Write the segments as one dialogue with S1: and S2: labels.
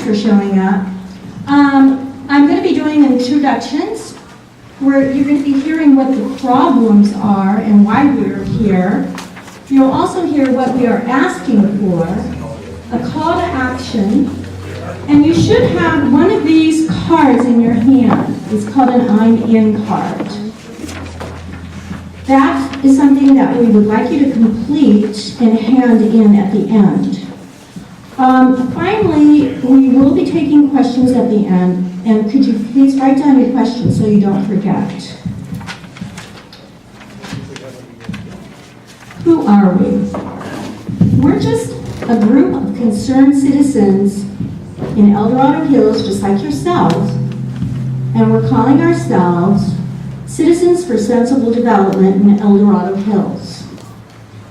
S1: for showing up. I'm going to be doing introductions where you're going to be hearing what the problems are and why we're here. You'll also hear what we are asking for, a call to action, and you should have one of these cards in your hand. It's called an I'm in card. That is something that we would like you to complete and hand in at the end. Finally, we will be taking questions at the end, and could you please write down your questions so you don't forget. Who are we? We're just a group of concerned citizens in El Dorado Hills, just like yourselves, and we're calling ourselves Citizens for Sensible Development in El Dorado Hills.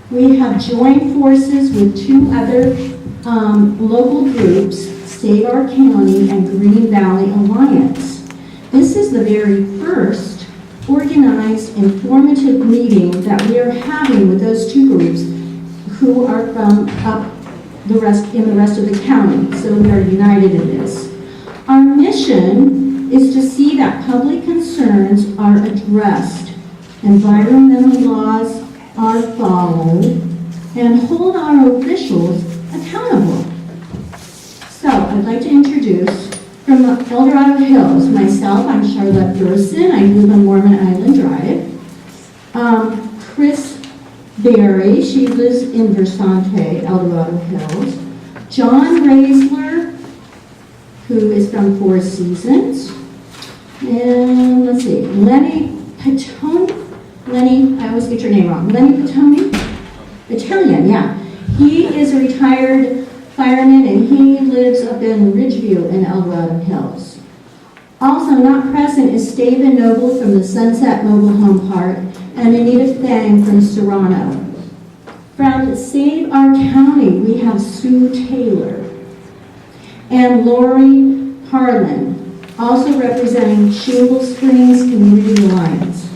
S1: We have joined forces with two other local groups, Save-Our County and Green Valley Alliance. This is the very first organized, informative meeting that we are having with those two groups who are from the rest of the county, so we are united in this. Our mission is to see that public concerns are addressed, environmental laws are followed, and hold our officials accountable. So I'd like to introduce from El Dorado Hills, myself, I'm Charlotte Durson, I live on Mormon Island Drive. Chris Berry, she lives in Versante, El Dorado Hills. John Raisler, who is from Four Seasons. And let's see, Lenny Petone, I always get your name wrong. Lenny Petone? Italian, yeah. He is a retired fireman and he lives up in Ridgeview in El Dorado Hills. Also not present is Stephen Noble from the Sunset Mobile Home Park and Anita Fang from Serrano. From Save Our County, we have Sue Taylor and Lori Harlan, also representing Shingle Springs Community Alliance.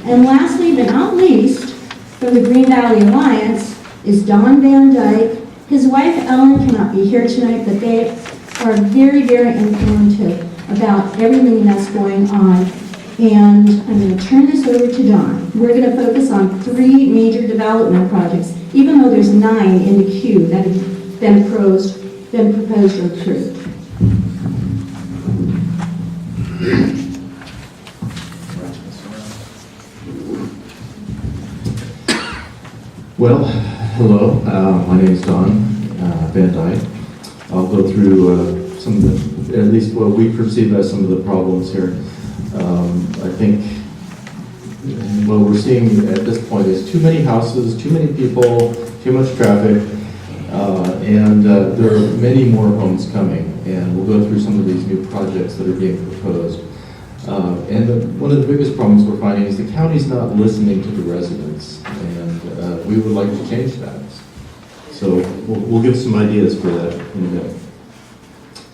S1: And lastly, but not least, from the Green Valley Alliance is Don Van Dyke. His wife Ellen cannot be here tonight, but they are very, very informative about everything that's going on. And I'm going to turn this over to Don. We're going to focus on 3 major development projects, even though there's 9 in the queue that have been proposed or approved.
S2: Well, hello. My name is Don Van Dyke. I'll go through some of the, at least what we perceive as some of the problems here. I think what we're seeing at this point is too many houses, too many people, too much traffic, and there are many more homes coming. And we'll go through some of these new projects that are being proposed. One of the biggest problems we're finding is the county's not listening to the residents, and we would like to change that. So we'll give some ideas for that in a minute.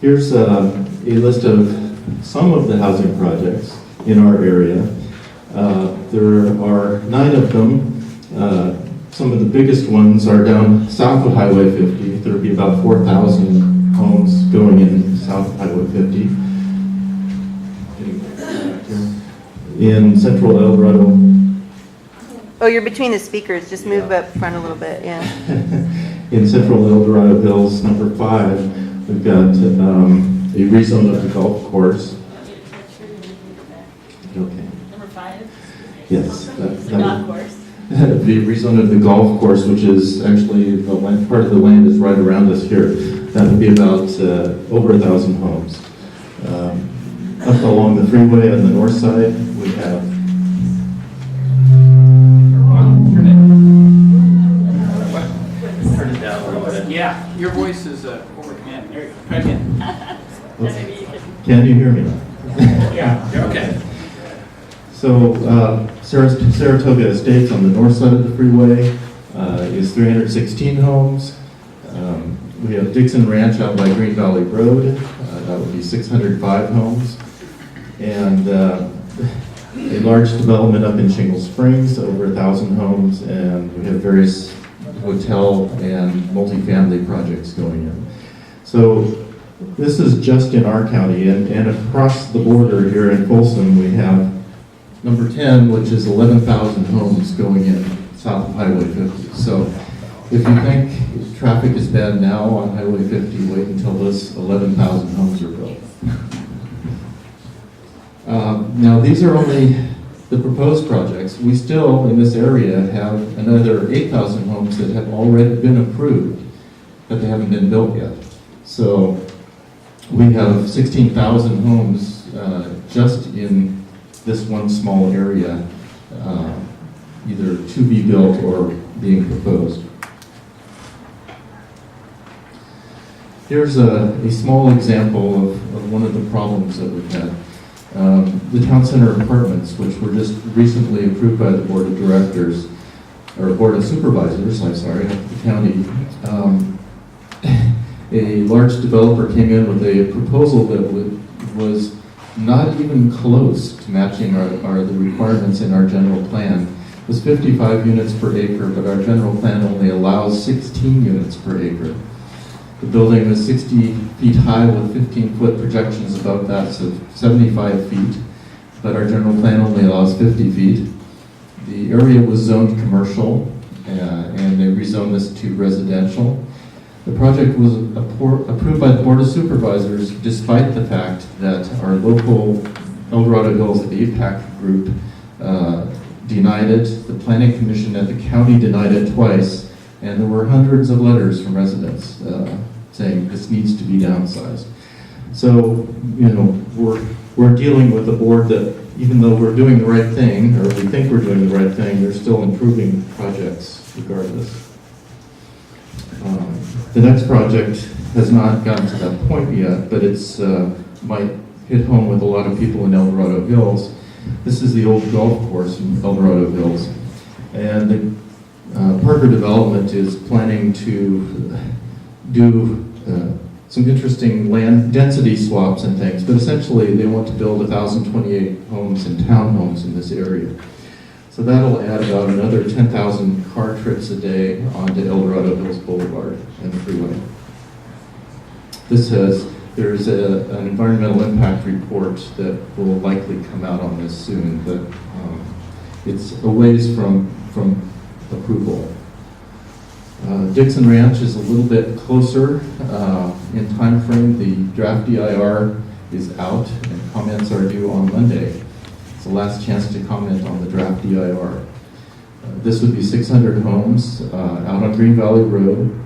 S2: Here's a list of some of the housing projects in our area. There are 9 of them. Some of the biggest ones are down south of Highway 50. There will be about 4,000 homes going in south of Highway 50. In central El Dorado.
S3: Oh, you're between the speakers. Just move up front a little bit, yeah.
S2: In central El Dorado Hills, number 5, we've got a rezone of the golf course. Okay.
S4: Number 5?
S2: Yes.
S4: The golf course.
S2: The rezone of the golf course, which is actually the land, part of the land is right around us here. That would be about over 1,000 homes. Up along the freeway on the north side, we have.
S5: Turn it down a little bit. Yeah, your voice is over command. There you go. Try again.
S2: Can you hear me?
S5: Yeah, you're okay.
S2: So Saratoga Estates on the north side of the freeway is 316 homes. We have Dixon Ranch out by Green Valley Road. That would be 605 homes. And a large development up in Shingle Springs, over 1,000 homes. And we have various hotel and multifamily projects going in. So This is just in our county, and across the border here in Folsom, we have number 10, which is 11,000 homes going in south of Highway 50. So if you think traffic is bad now on Highway 50, wait until those 11,000 homes are built. Now, these are only the proposed projects. We still, in this area, have another 8,000 homes that have already been approved, but they haven't been built yet. So we have 16,000 homes just in this one small area, either to be built or being proposed. Here's a small example of one of the problems that we've had. The town center apartments, which were just recently approved by the board of directors, or board of supervisors, I'm sorry, of the county. A large developer came in with a proposal that was not even close to matching the requirements in our general plan. It was 55 units per acre, but our general plan only allows 16 units per acre. The building was 60 feet high with 15-foot projections above that, so 75 feet, but our general plan only allows 50 feet. The area was zoned commercial, and they rezoned this to residential. The project was approved by the Board of Supervisors despite the fact that our local El Dorado Hills APAC group denied it. The Planning Commission at the county denied it twice, and there were hundreds of letters from residents saying this needs to be downsized. So, we're dealing with a board that, even though we're doing the right thing, or we think we're doing the right thing, they're still improving projects regardless. The next project has not gotten to that point yet, but it's might hit home with a lot of people in El Dorado Hills. This is the old golf course in El Dorado Hills, and the Parker Development is planning to do some interesting land density swaps and things, but essentially they want to build 1,028 homes and townhomes in this area. So that'll add about another 10,000 car trips a day onto El Dorado Hills Boulevard and the freeway. There's an environmental impact report that will likely come out on this soon, but it's a ways from approval. Dixon Ranch is a little bit closer in time frame. The draft DIR is out and comments are due on Monday. It's the last chance to comment on the draft DIR. This would be 600 homes out on Green Valley Road.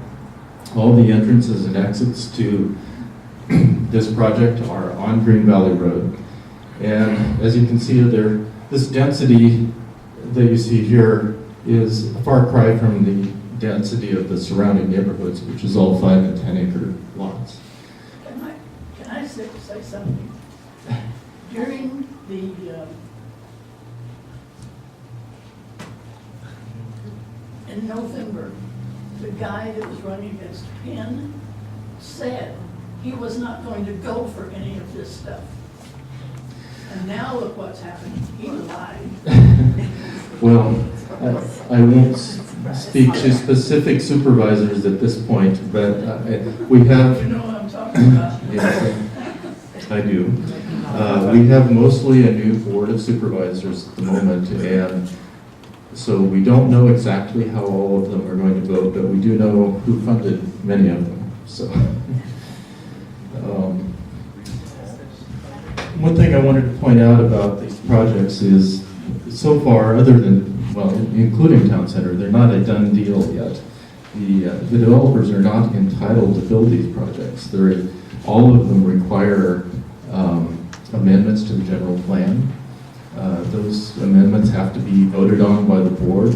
S2: All the entrances and exits to this project are on Green Valley Road. And as you can see there, this density that you see here is a far cry from the density of the surrounding neighborhoods, which is all 5 and 10 acre lots.
S4: Can I say something? During in November, the guy that was running against Penn said he was not going to go for any of this stuff. And now look what's happening. He lied.
S2: Well, I won't speak to specific supervisors at this point, but we have...
S4: You know what I'm talking about?
S2: Yes, I do. We have mostly a new board of supervisors at the moment, and so we don't know exactly how all of them are going to vote, but we do know who funded many of them. So, one thing I wanted to point out about these projects is, so far, other than, well, including Town Center, they're not a done deal yet. The developers are not entitled to build these projects. All of them require amendments to the general plan. Those amendments have to be voted on by the board.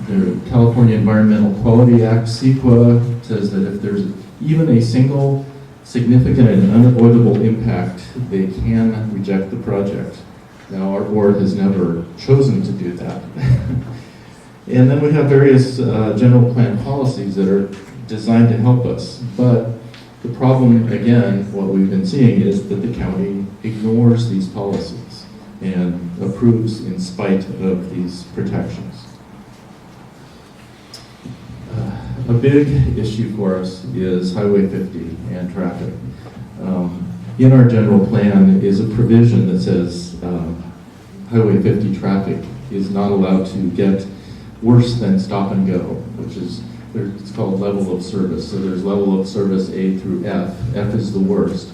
S2: The California Environmental Quality Act, CEQA, says that if there's even a single significant and unavoidable impact, they can reject the project. Now, our board has never chosen to do that. And then we have various general plan policies that are designed to help us. But the problem, again, what we've been seeing is that the county ignores these policies and approves in spite of these protections. a big issue for us is Highway 50 and traffic. In our general plan is a provision that says Highway 50 traffic is not allowed to get worse than stop and go, which is, it's called level of service. So there's level of service A through F. F is the worst.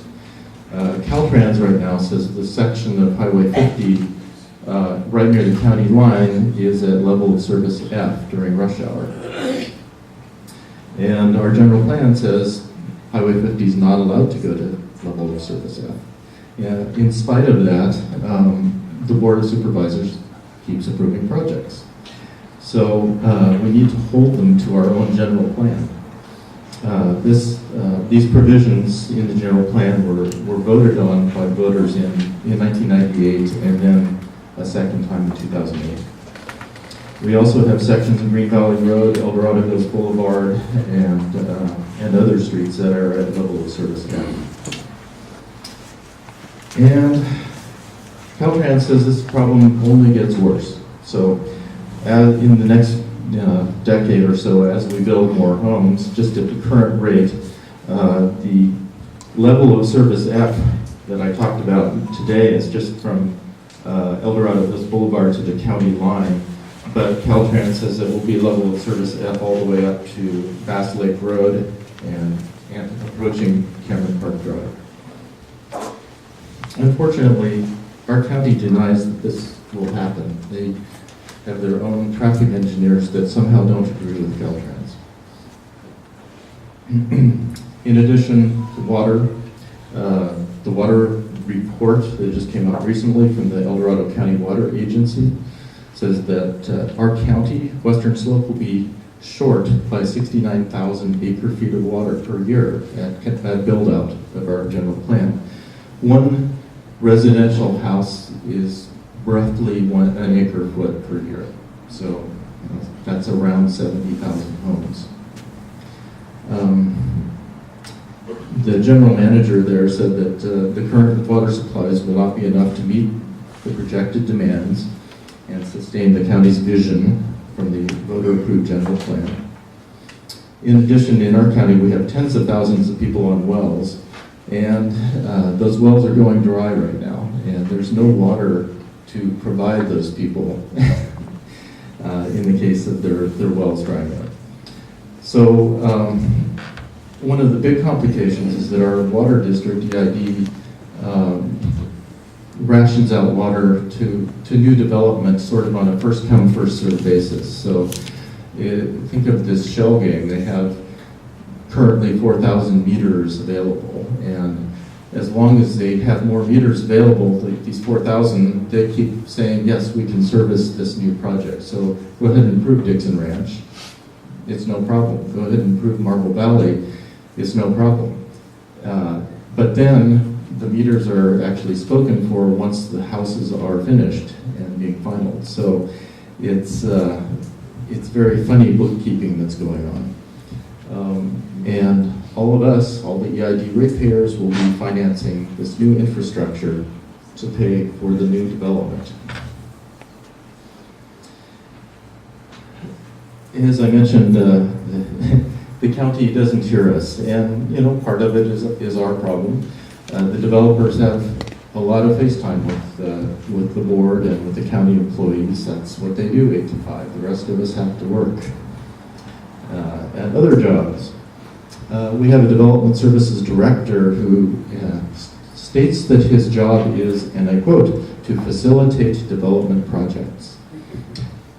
S2: Caltrans right now says the section of Highway 50 right near the county line is at level of service F during rush hour. And our general plan says Highway 50 is not allowed to go to level of service F. And in spite of that, the Board of Supervisors keeps approving projects. So we need to hold them to our own general plan. These provisions in the general plan were voted on by voters in 1998 and then a second time in 2008. We also have sections of Green Valley Road, El Dorado Hills Boulevard, and other streets that are at level of service F. And Caltrans says this problem only gets worse. So in the next decade or so, as we build more homes, just at the current rate, the level of service F that I talked about today is just from El Dorado Hills Boulevard to the county line, but Caltrans says it will be level of service F all the way up to Bass Lake Road and approaching Cameron Park Drive. Unfortunately, our county denies that this will happen. They have their own traffic engineers that somehow don't agree with Caltrans. In addition to water, the water report that just came out recently from the El Dorado County Water Agency says that our county, Western Slope, will be short by 69,000 acre-feet of water per year at build-out of our general plan. One residential house is roughly an acre-foot per year. So that's around 70,000 homes. The general manager there said that the current water supplies will not be enough to meet the projected demands and sustain the county's vision from the voter-approved general plan. In addition, in our county, we have tens of thousands of people on wells, and those wells are going dry right now, and there's no water to provide those people in the case of their wells drying up. So one of the big complications is that our water district, EID, rations out water to new development sort of on a first-come, first-served basis. So think of this shell game. They have currently 4,000 meters available, and as long as they have more meters available, like these 4,000, they keep saying, yes, we can service this new project. So go ahead and improve Dixon Ranch. It's no problem. Go ahead and improve Marble Valley. It's no problem. But then the meters are actually spoken for once the houses are finished and being finalized. So it's very funny bookkeeping that's going on. And all of us, all the EID ratepayers, will be financing this new infrastructure to pay for the new development. As I mentioned, the county doesn't hear us, and part of it is our problem. The developers have a lot of face time with the board and with the county employees. That's what they do, 8 to 5. The rest of us have to work at other jobs. We have a development services director who states that his job is, and I quote, to facilitate development projects.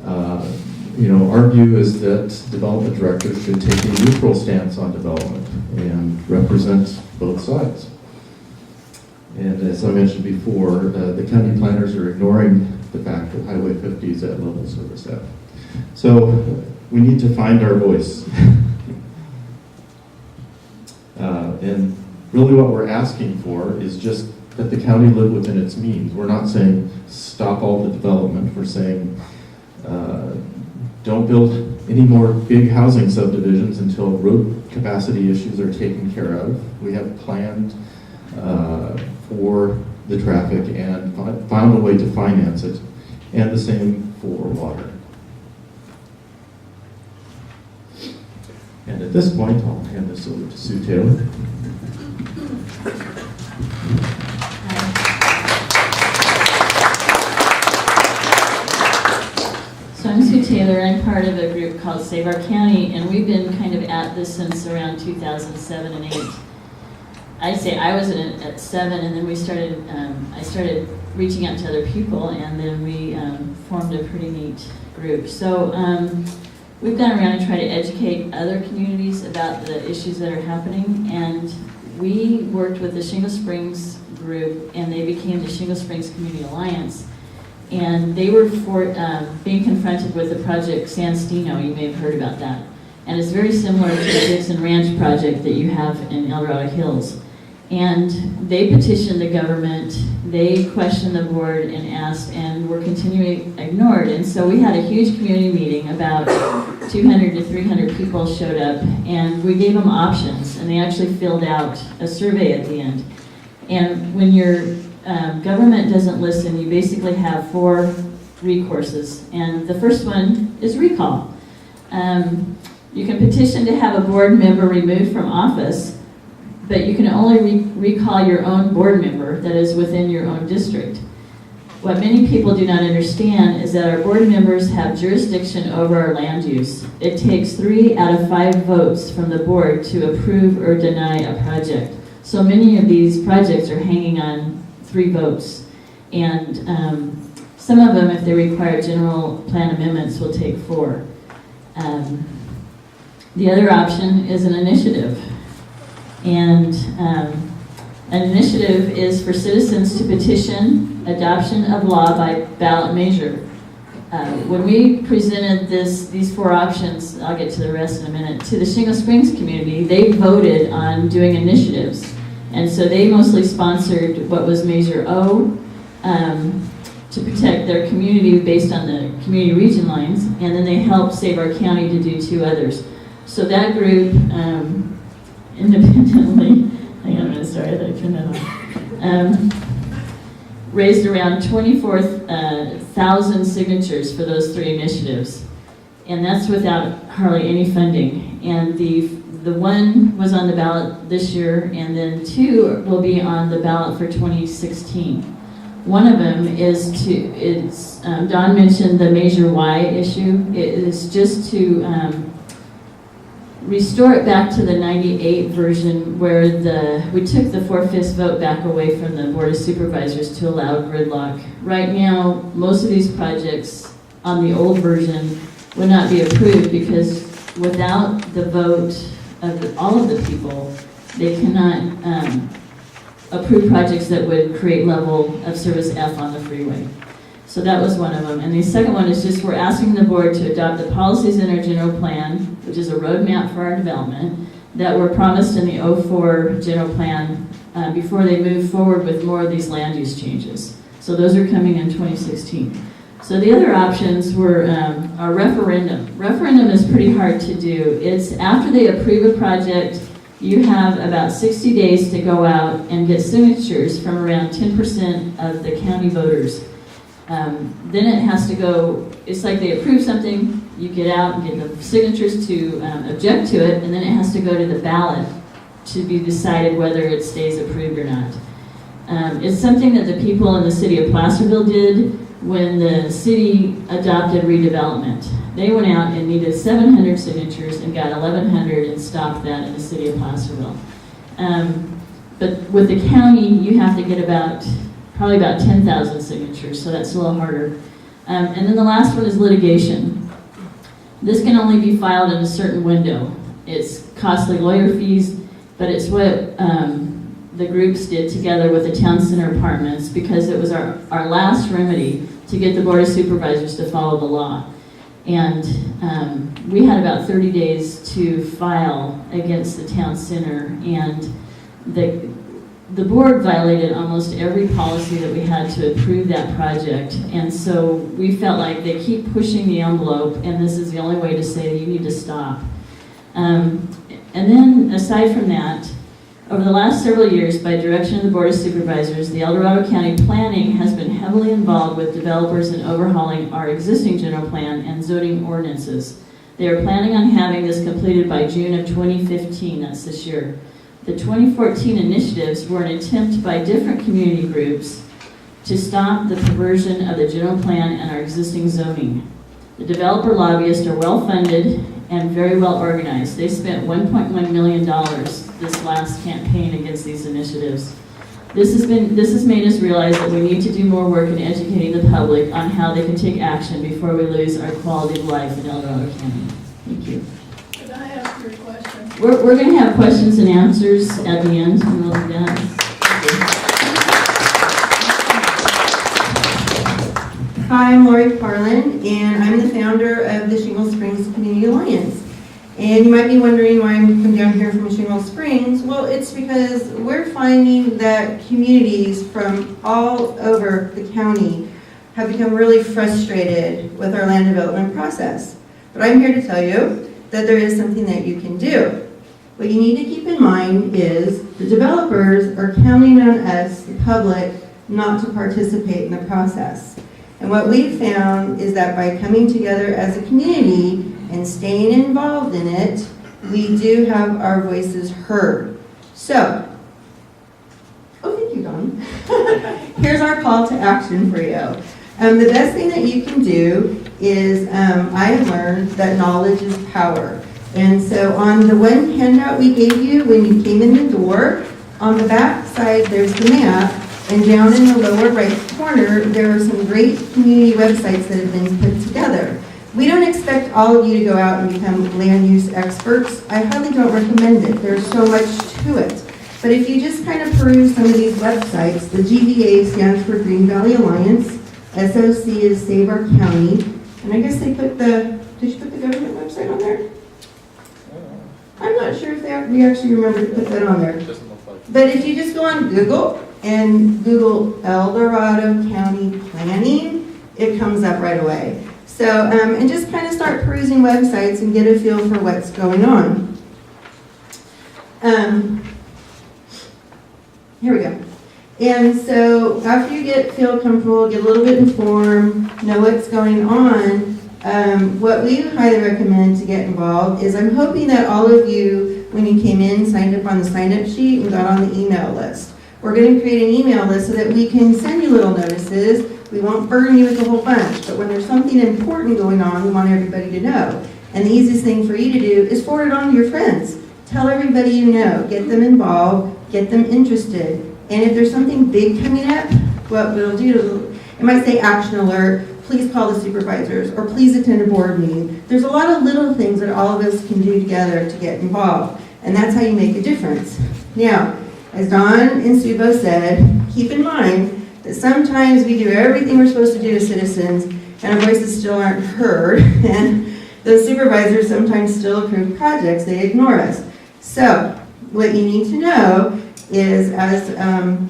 S2: Our view is that development directors should take a neutral stance on development and represent both sides. And as I mentioned before, the county planners are ignoring the fact that Highway 50 is at level service F. So we need to find our voice. And really what we're asking for is just that the county live within its means. We're not saying stop all the development. We're saying don't build any more big housing subdivisions until road capacity issues are taken care of. We have planned for the traffic and found a way to finance it, and the same for water. And at this point, I'll hand this over to Sue Taylor.
S6: So I'm Sue Taylor. I'm part of a group called Save Our County, and we've been kind of at this since around 2007 and 8. I'd say I was at 7, and then we started. I started reaching out to other people, and then we formed a pretty neat group. So we've gone around and tried to educate other communities about the issues that are happening, and we worked with the Shingle Springs group, and they became the Shingle Springs Community Alliance. And they were being confronted with the project Sandstino. You may have heard about that. And it's very similar to the Dixon Ranch project that you have in Dorado Hills. And they petitioned the government, they questioned the board and asked, and were continually ignored. And so we had a huge community meeting, about 200 to 300 people showed up, and we gave them options, and they actually filled out a survey at the end. And when your government doesn't listen, you basically have 4 recourses. And the first one is recall. You can petition to have a board member removed from office, but you can only recall your own board member that is within your own district. What many people do not understand is that our board members have jurisdiction over our land use. It takes 3 out of 5 votes from the board to approve or deny a project. So many of these projects are hanging on 3 votes. And some of them, if they require general plan amendments, will take 4. The other option is an initiative. And an initiative is for citizens to petition adoption of law by ballot measure. When we presented these 4 options, I'll get to the rest in a minute, to the Shingle Springs community, they voted on doing initiatives. And so they mostly sponsored what was Measure O to protect their community based on the community region lines, and then they helped Save Our County to do 2 others. So that group independently, hang on a minute, sorry, I thought I turned that on, raised around 24,000 signatures for those 3 initiatives. And that's without hardly any funding. And the one was on the ballot this year, and then 2 will be on the ballot for 2016. One of them is Don mentioned the Measure Y issue. It is just to restore it back to the 98 version where we took the 4/5 vote back away from the Board of Supervisors to allow gridlock. Right now, most of these projects on the old version would not be approved because without the vote of all of the people, they cannot approve projects that would create level of service F on the freeway. So that was one of them. And the second one is just we're asking the board to adopt the policies in our general plan, which is a roadmap for our development, that were promised in the 04 general plan before they move forward with more of these land use changes. So those are coming in 2016. So the other options were a referendum. Referendum is pretty hard to do. It's after they approve a project, you have about 60 days to go out and get signatures from around 10% of the county voters. Then it has to go, it's like they approve something, you get out and get the signatures to object to it, and then it has to go to the ballot to be decided whether it stays approved or not. It's something that the people in the city of Placerville did when the city adopted redevelopment. They went out and needed 700 signatures and got 1,100 and stopped that in the city of Placerville. But with the county, you have to get probably about 10,000 signatures, so that's a little harder. And then the last one is litigation. This can only be filed in a certain window. It's costly lawyer fees, but it's what the groups did together with the town center apartments because it was our last remedy to get the Board of Supervisors to follow the law. And we had about 30 days to file against the town center, and the board violated almost every policy that we had to approve that project. And so we felt like they keep pushing the envelope, and this is the only way to say you need to stop. And then aside from that, over the last several years, by direction of the Board of Supervisors, the El Dorado County Planning has been heavily involved with developers in overhauling our existing general plan and zoning ordinances. They are planning on having this completed by June of 2015, that's this year. The 2014 initiatives were an attempt by different community groups to stop the perversion of the general plan and our existing zoning. The developer lobbyists are well-funded and very well organized. They spent $1.1 million this last campaign against these initiatives. This has made us realize that we need to do more work in educating the public on how they can take action before we lose our quality of life in El Dorado County. Thank you.
S4: Could I ask you a question?
S6: We're going to have questions and answers at the end, and we'll do that.
S1: Hi, I'm Lori Parlin, and I'm the founder of the Shingle Springs Community Alliance. And you might be wondering why I'm coming down here from Shingle Springs. Well, it's because we're finding that communities from all over the county have become really frustrated with our land development process. But I'm here to tell you that there is something that you can do. What you need to keep in mind is the developers are counting on us, the public, not to participate in the process. And what we've found is that by coming together as a community and staying involved in it, we do have our voices heard. So, thank you, Don. Here's our call to action for you. The best thing that you can do is, I have learned that knowledge is power. And so on the one handout we gave you when you came in the door, on the back side there's the map. And down in the lower right corner, there are some great community websites that have been put together. We don't expect all of you to go out and become land use experts. I highly don't recommend it. There's so much to it. But if you just kind of peruse some of these websites, the GVA stands for Green Valley Alliance, SOC is Save Our County, and I guess they put did you put the government website on there? I'm not sure if we actually remember to put that on there. But if you just go on Google, and Google El Dorado County Planning, it comes up right away. So, and just kind of start perusing websites and get a feel for what's going on. Here we go. And so after you feel comfortable, get a little bit informed, know what's going on, what we highly recommend to get involved is I'm hoping that all of you, when you came in, signed up on the sign-up sheet and got on the email list. We're going to create an email list so that we can send you little notices. We won't burden you with a whole bunch, but when there's something important going on, we want everybody to know. And the easiest thing for you to do is forward it on to your friends. Tell everybody you know. Get them involved. Get them interested. And if there's something big coming up, what we'll do, it might say action alert, please call the supervisors, or please attend a board meeting. There's a lot of little things that all of us can do together to get involved. And that's how you make a difference. Now, as Don and Sue both said, keep in mind that sometimes we do everything we're supposed to do as citizens and our voices still aren't heard, and those supervisors sometimes still approve projects, they ignore us. So, what you need to know is, as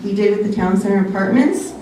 S1: we did with the Town Center Apartments,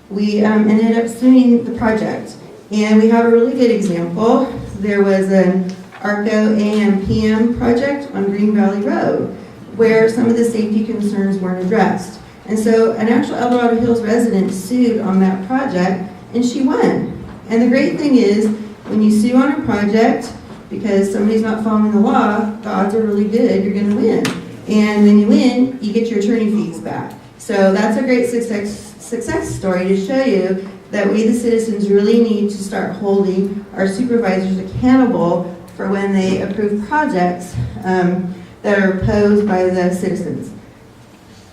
S1: we ended up suing the project. And we have a really good example. There was an ARCO AM/PM project on Green Valley Road, where some of the safety concerns weren't addressed. And so an actual El Dorado Hills resident sued on that project, and she won. And the great thing is, when you sue on a project, because somebody's not following the law, the odds are really good you're gonna win. And when you win, you get your attorney fees back. So that's a great success story to show you that we, the citizens, really need to start holding our supervisors accountable for when they approve projects that are opposed by the citizens.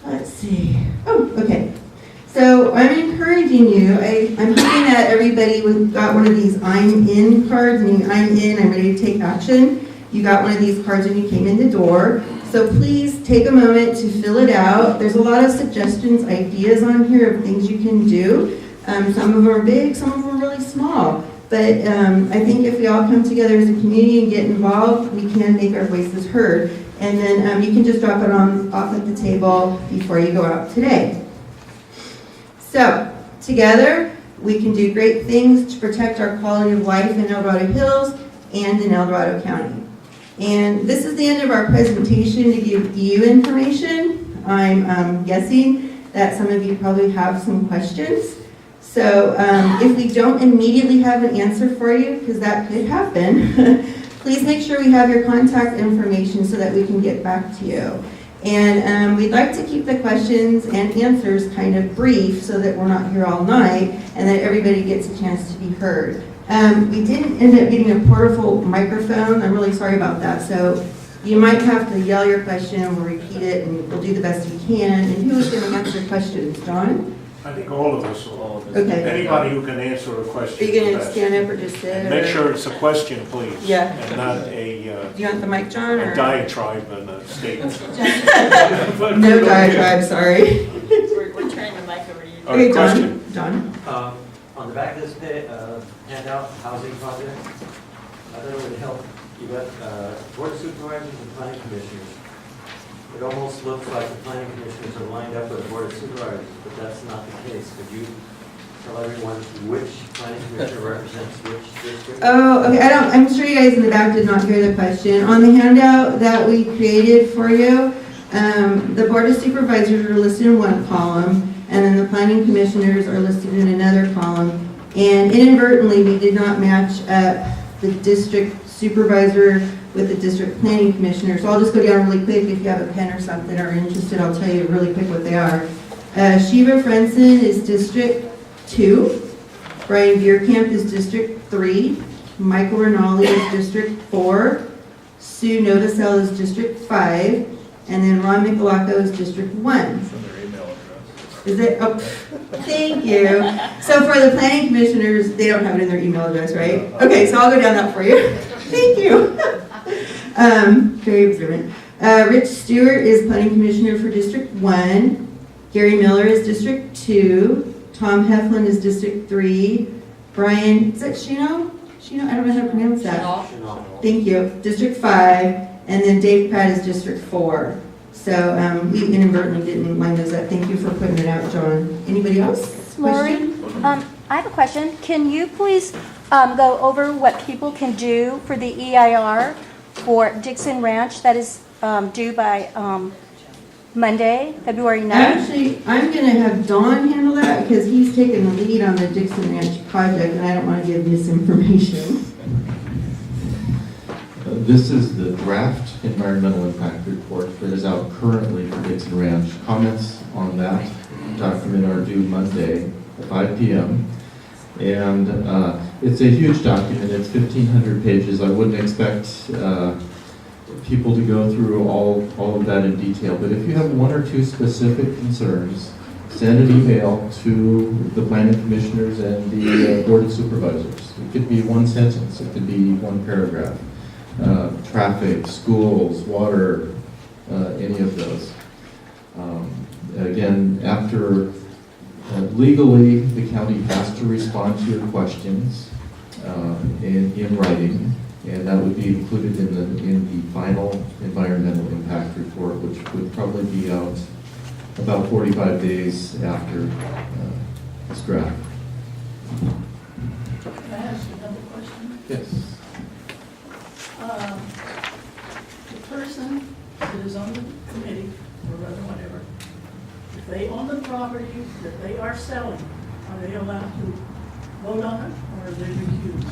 S1: Let's see. Oh, okay. So I'm encouraging you. I'm hoping that everybody got one of these I'm in cards, meaning I'm in, I'm ready to take action. You got one of these cards when you came in the door. So please take a moment to fill it out. There's a lot of suggestions, ideas on here of things you can do. Some of them are big, some of them are really small. But I think if we all come together as a community and get involved, we can make our voices heard. And then you can just drop it off at the table before you go out today. So, together, we can do great things to protect our quality of life in El Dorado Hills and in El Dorado County. And this is the end of our presentation to give you information. I'm guessing that some of you probably have some questions. So if we don't immediately have an answer for you, because that could happen, please make sure we have your contact information so that we can get back to you. And we'd like to keep the questions and answers kind of brief so that we're not here all night and that everybody gets a chance to be heard. We didn't end up getting a portable microphone. I'm really sorry about that. So you might have to yell your question and we'll repeat it and we'll do the best we can. And who is going to answer questions? John?
S7: I think all of us will.
S1: Okay.
S7: Anybody who can answer a question.
S1: Are you going
S7: is
S1: to
S7: best.
S1: stand up or just sit?
S7: And make
S1: or-
S7: sure it's a question, please.
S1: Yeah.
S7: And not
S1: Do you want the mic, John?
S7: a
S1: Or?
S7: diatribe and a statement.
S1: No diatribe, sorry.
S6: We're turning the mic over to you.
S1: Okay,
S7: question.
S1: John.
S8: On the back of this handout, housing project, I thought it would help. You got board of supervisors and planning commissioners. It almost looks like the planning commissioners are lined up with the board of supervisors, but that's not the case. Could you tell everyone which planning commissioner represents which district?
S1: Oh, okay, I'm sure you guys in the back did not hear the question. On the handout that we created for you, the board of supervisors are listed in one column, and then the planning commissioners are listed in another column. And inadvertently, we did not match up the district supervisor with the district planning commissioner. So I'll just go down really quick. If you have a pen or something or are interested, I'll tell you really quick what they are. Shiva Frenson is District 2. Brian Bierkamp is District 3. Michael Rinaldi is District 4. Sue Novacell is District 5. And then Ron Michalako is District 1.
S9: From their email address.
S1: Is it? Oh, thank you. So for the planning commissioners, they don't have it in their email address, right? Okay, so I'll go down that for you. Thank you. Very observant. Rich Stewart is planning commissioner for District 1. Gary Miller is District 2. Tom Heflin is District 3. Brian, is that Shino? Shino, I don't know how to pronounce that. Thank you. District 5. And then Dave Pratt is District 4. So we inadvertently didn't line those up. Thank you for putting it out, John. Anybody else?
S10: Maureen, I have a question. Can you please go over what people can do for the EIR for Dixon Ranch that is due by Monday, February 9th?
S1: Actually, I'm going to have Don handle that because he's taking the lead on the Dixon Ranch project and I don't want to give misinformation.
S2: This is the draft environmental impact report that is out currently for Dixon Ranch. Comments on that document are due Monday at 5 p.m. And it's a huge document. It's 1,500 pages. I wouldn't expect people to go through all of that in detail. But if you have one or two specific concerns, send an email to the planning commissioners and the board of supervisors. It could be one sentence. It could be one paragraph. Traffic, schools, water, any of those. Again, after legally, the county has to respond to your questions in writing, and that would be included in the final environmental impact report, which would probably be out about 45 days after this draft.
S4: Can I ask another question?
S2: Yes.
S4: The person that is on the committee, or rather whatever, if they own the property that they are selling, are they allowed to vote on it, or are they recused?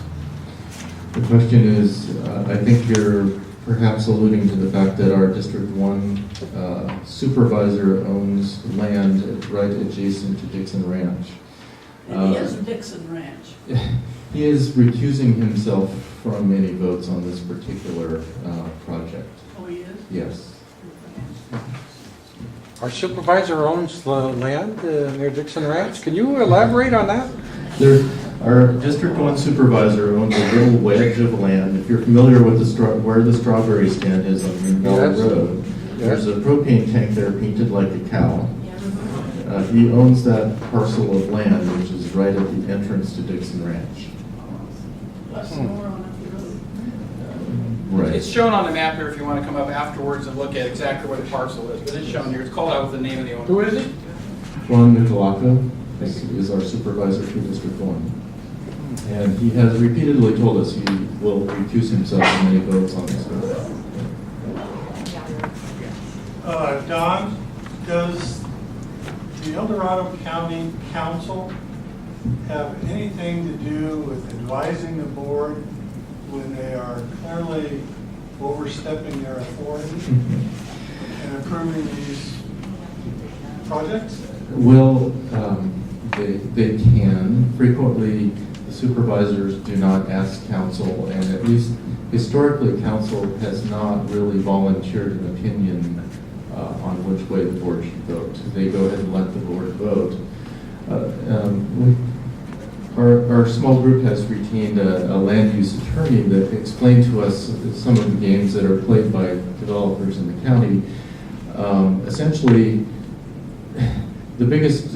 S2: The question is, I think you're perhaps alluding to the fact that our District 1 supervisor owns land right adjacent to Dixon Ranch.
S4: And he is Dixon Ranch.
S2: He is recusing himself from any votes on this particular project.
S4: Oh, he is?
S2: Yes.
S11: Our supervisor owns the land near Dixon Ranch. Can you elaborate on that?
S2: Our District 1 supervisor owns a little wedge of land. If you're familiar with where the strawberry stand is on Greenbelt
S11: Yes.
S2: Road, there's a propane tank there painted like a cow. He owns that parcel of land, which is right at the entrance to Dixon Ranch.
S4: Plus more on the road.
S2: Right.
S5: It's shown on the map here if you want to come up afterwards and look at exactly where the parcel is, but it's shown here. It's called out with the name of the owner.
S11: Who is it?
S2: Ron Michalako is our supervisor for District 1. And he has repeatedly told us he will recuse himself from any votes on this bill.
S9: Don, does the El Dorado County Council have anything to do with advising the board when they are clearly overstepping their authority and approving these projects?
S2: Well, they can. Frequently, the supervisors do not ask council, and at least historically, council has not really volunteered an opinion on which way the board should vote. They go ahead and let the board vote. Our small group has retained a land use attorney that explained to us some of the games that are played by developers in the county. Essentially, the biggest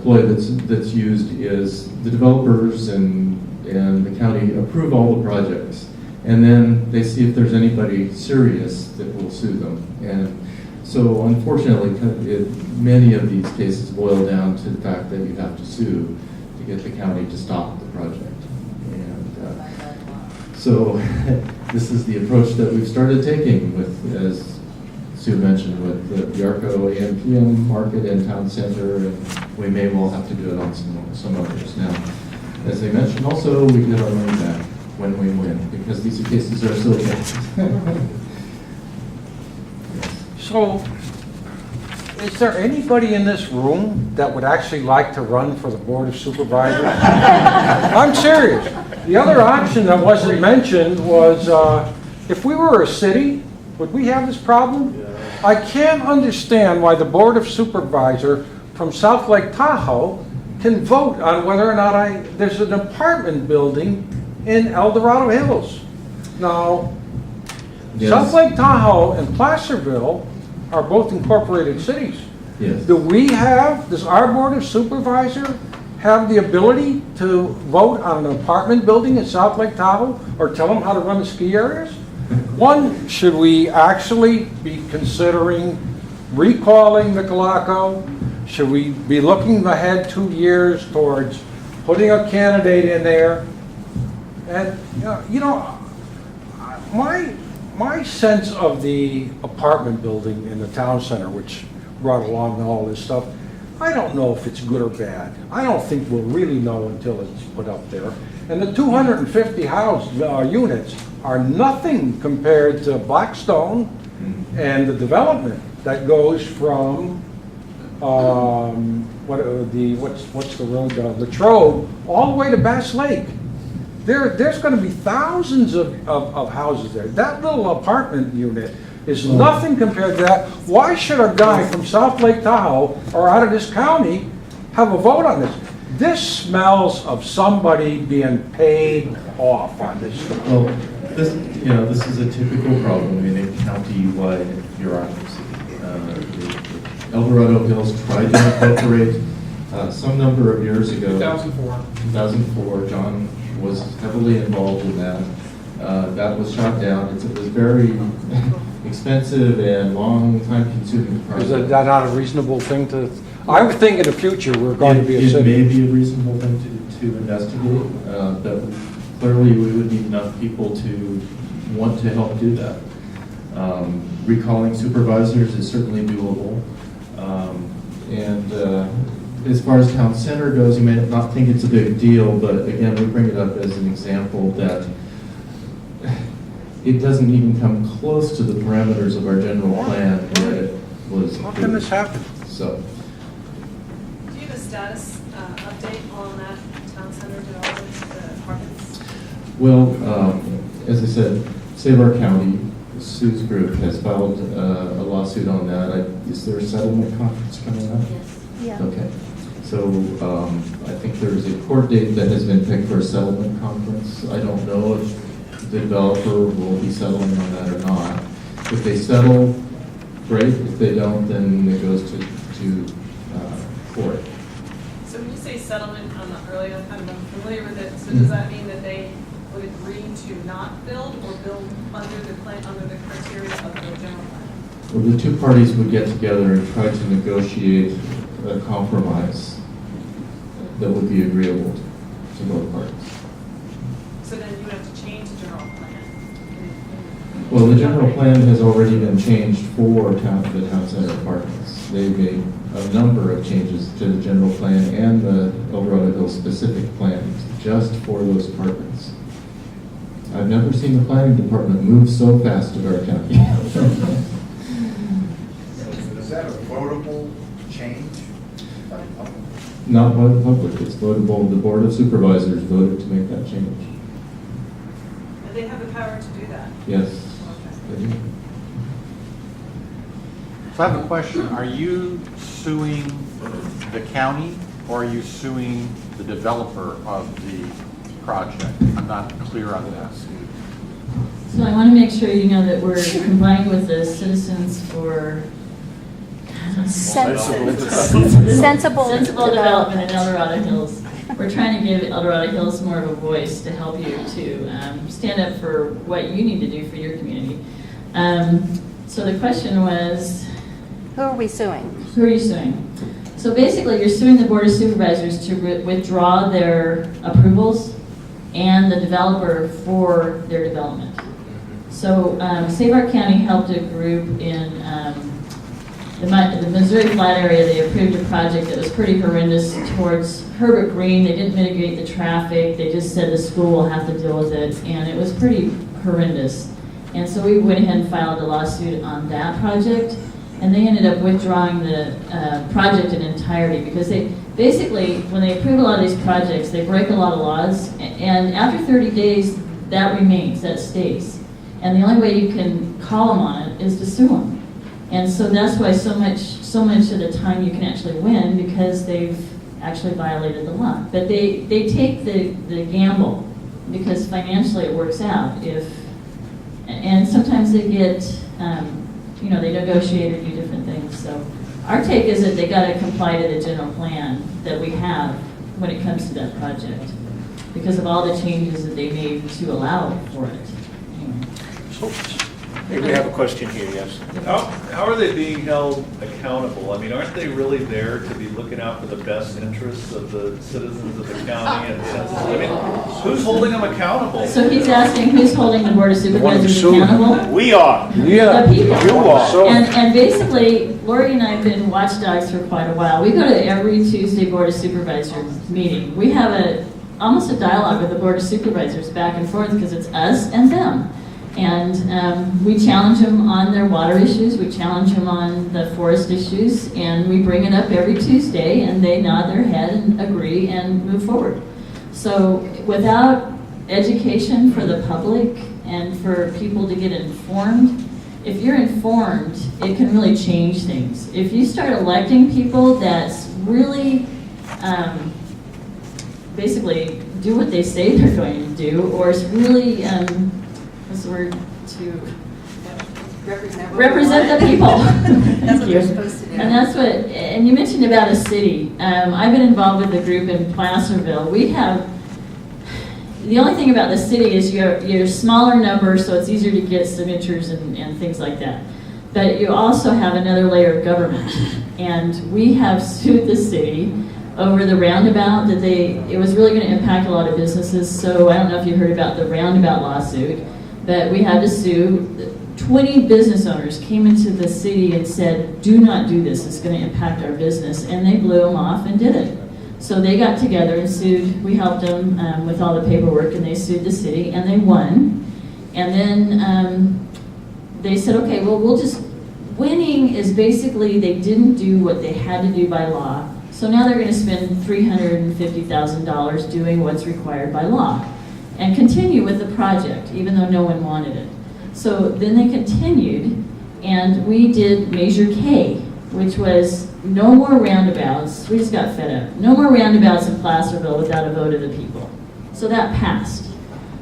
S2: ploy that's used is the developers and the county approve all the projects, and then they see if there's anybody serious that will sue them. And so, unfortunately, many of these cases boil down to the fact that you have to sue to get the county to stop the project. And so, this is the approach that we've started taking with, as Sue mentioned, with the Arco AM/PM market and town center, and we may well have to do it on some others. Now, as they mentioned, also we get our money back when we win, because these cases are so bad.
S11: So, is there anybody in this room that would actually like to run for the Board of Supervisors? I'm serious. The other option that wasn't mentioned was, if we were a city, would we have this problem? I can't understand why the Board of Supervisors from South Lake Tahoe can vote on whether or not there's an apartment building in El Dorado Hills. Now,
S2: Yes.
S11: South Lake Tahoe and Placerville are both incorporated cities.
S2: Yes.
S11: Does our Board of Supervisors have the ability to vote on an apartment building in South Lake Tahoe or tell them how to run the ski areas? One, should we actually be considering recalling the Calaco? Should we be looking ahead 2 years towards putting a candidate in there? And, my sense of the apartment building in the town center, which brought along all this stuff, I don't know if it's good or bad. I don't think we'll really know until it's put up there. And the 250 units are nothing compared to Blackstone and the development that goes from what's the road, Latrobe, all the way to Bass Lake. There's going to be thousands of houses there. That little apartment unit is nothing compared to that. Why should a guy from South Lake Tahoe or out of this county have a vote on this? This smells of somebody being paid off on this.
S2: Well, this is a typical problem in a county-wide bureaucracy. El Dorado Hills tried to incorporate some number of years ago. 2004, John was heavily involved in that. That was shot down. It was very expensive and long, time-consuming project.
S11: Is that not a reasonable thing to? I would think in the future we're going to be a
S2: It
S11: city.
S2: may be a reasonable thing to investigate, but clearly we would need enough people to want to help do that. Recalling supervisors is certainly doable. As far as town center goes, you may not think it's a big deal, but again, we bring it up as an example that it doesn't even come close to the parameters of our general plan where it was.
S11: How can this happen?
S2: So,
S12: Do you have a status update on that town center development, the apartments?
S2: well, as I said, Save Our County, Sue's group has filed a lawsuit on that. Is there a settlement conference coming up?
S10: Yeah.
S2: Okay. So I think there's a court date that has been picked for a settlement conference. I don't know if the developer will be settling on that or not. If they settle, great. If they don't, then it goes to court.
S12: So when you say settlement, I'm not really, I'm familiar with it, so does that mean that they would agree to not build or build under the plan, under the criteria of the general plan?
S2: Well, the two parties would get together and try to negotiate a compromise that would be agreeable to both parties.
S12: So then you would have to change the general plan?
S2: Well, the general plan has already been changed for the town center apartments. They made a number of changes to the general plan and the El Dorado Hills specific plan just for those apartments. I've never seen the planning department move so fast in our county.
S13: Is that a votable change?
S2: Not by the public, it's votable. The Board of Supervisors voted to make that change.
S12: And they have the power to do that.
S2: Yes.
S12: Okay.
S2: they do.
S14: So I have a question. Are you suing the county or are you suing the developer of the project? I'm not clear on that.
S6: So I want to make sure you know that we're complying with the Citizens for
S10: Sensible
S6: Development in El Dorado Hills. We're trying to give El Dorado Hills more of a voice to help you to stand up for what you need to do for your community. So the question was,
S10: Who are we suing?
S6: who are you suing? So basically, you're suing the Board of Supervisors to withdraw their approvals and the developer for their development. So Save Our County helped a group in the Missouri Flat area. They approved a project that was pretty horrendous towards Herbert Green. They didn't mitigate the traffic. They just said the school will have to deal with it, and it was pretty horrendous. And so we went ahead and filed a lawsuit on that project, and they ended up withdrawing the project in entirety because they basically, when they approve a lot of these projects, they break a lot of laws, and after 30 days, that remains, that stays. And the only way you can call them on it is to sue them. And so that's why so much of the time you can actually win, because they've actually violated the law. But they take the gamble because financially it works out. And sometimes they get, they negotiate or do different things. So our take is that they got to comply to the general plan that we have when it comes to that project because of all the changes that they made to allow for it.
S7: Hey, we have a question here, yes.
S15: How are they being held accountable? I mean, aren't they really there to be looking out for the best interests of the citizens of the county? I mean, who's holding them accountable?
S6: So he's asking who's holding the Board of Supervisors accountable?
S7: We are.
S11: Yeah.
S6: The people.
S7: You are.
S6: And basically, Lori and I have been watchdogs for quite a while. We go to every Tuesday Board of Supervisors meeting. We have almost a dialogue with the Board of Supervisors back and forth because it's us and them. And we challenge them on their water issues, we challenge them on the forest issues, and we bring it up every Tuesday, and they nod their head and agree and move forward. So without education for the public and for people to get informed, if you're informed, it can really change things. If you start electing people that's really basically do what they say they're going to do, or is really what's the word, to represent the people.
S3: That's what they're supposed to do.
S6: And that's what, and you mentioned about a city. I've been involved with the group in Placerville. We have, the only thing about the city is you're smaller numbers, so it's easier to get signatures and things like that. But you also have another layer of government. And we have sued the city over the roundabout that it was really going to impact a lot of businesses. So I don't know if you heard about the roundabout lawsuit, but we had to sue. 20 business owners came into the city and said, do not do this, it's going to impact our business. And they blew them off and did it. So they got together and sued. We helped them with all the paperwork, and they sued the city, and they won. And then they said, okay, well, winning is basically they didn't do what they had to do by law. So now they're going to spend $350,000 doing what's required by law and continue with the project, even though no one wanted it. So then they continued, and we did Measure K, which was no more roundabouts. We just got fed up. No more roundabouts in Placerville without a vote of the people. So that passed.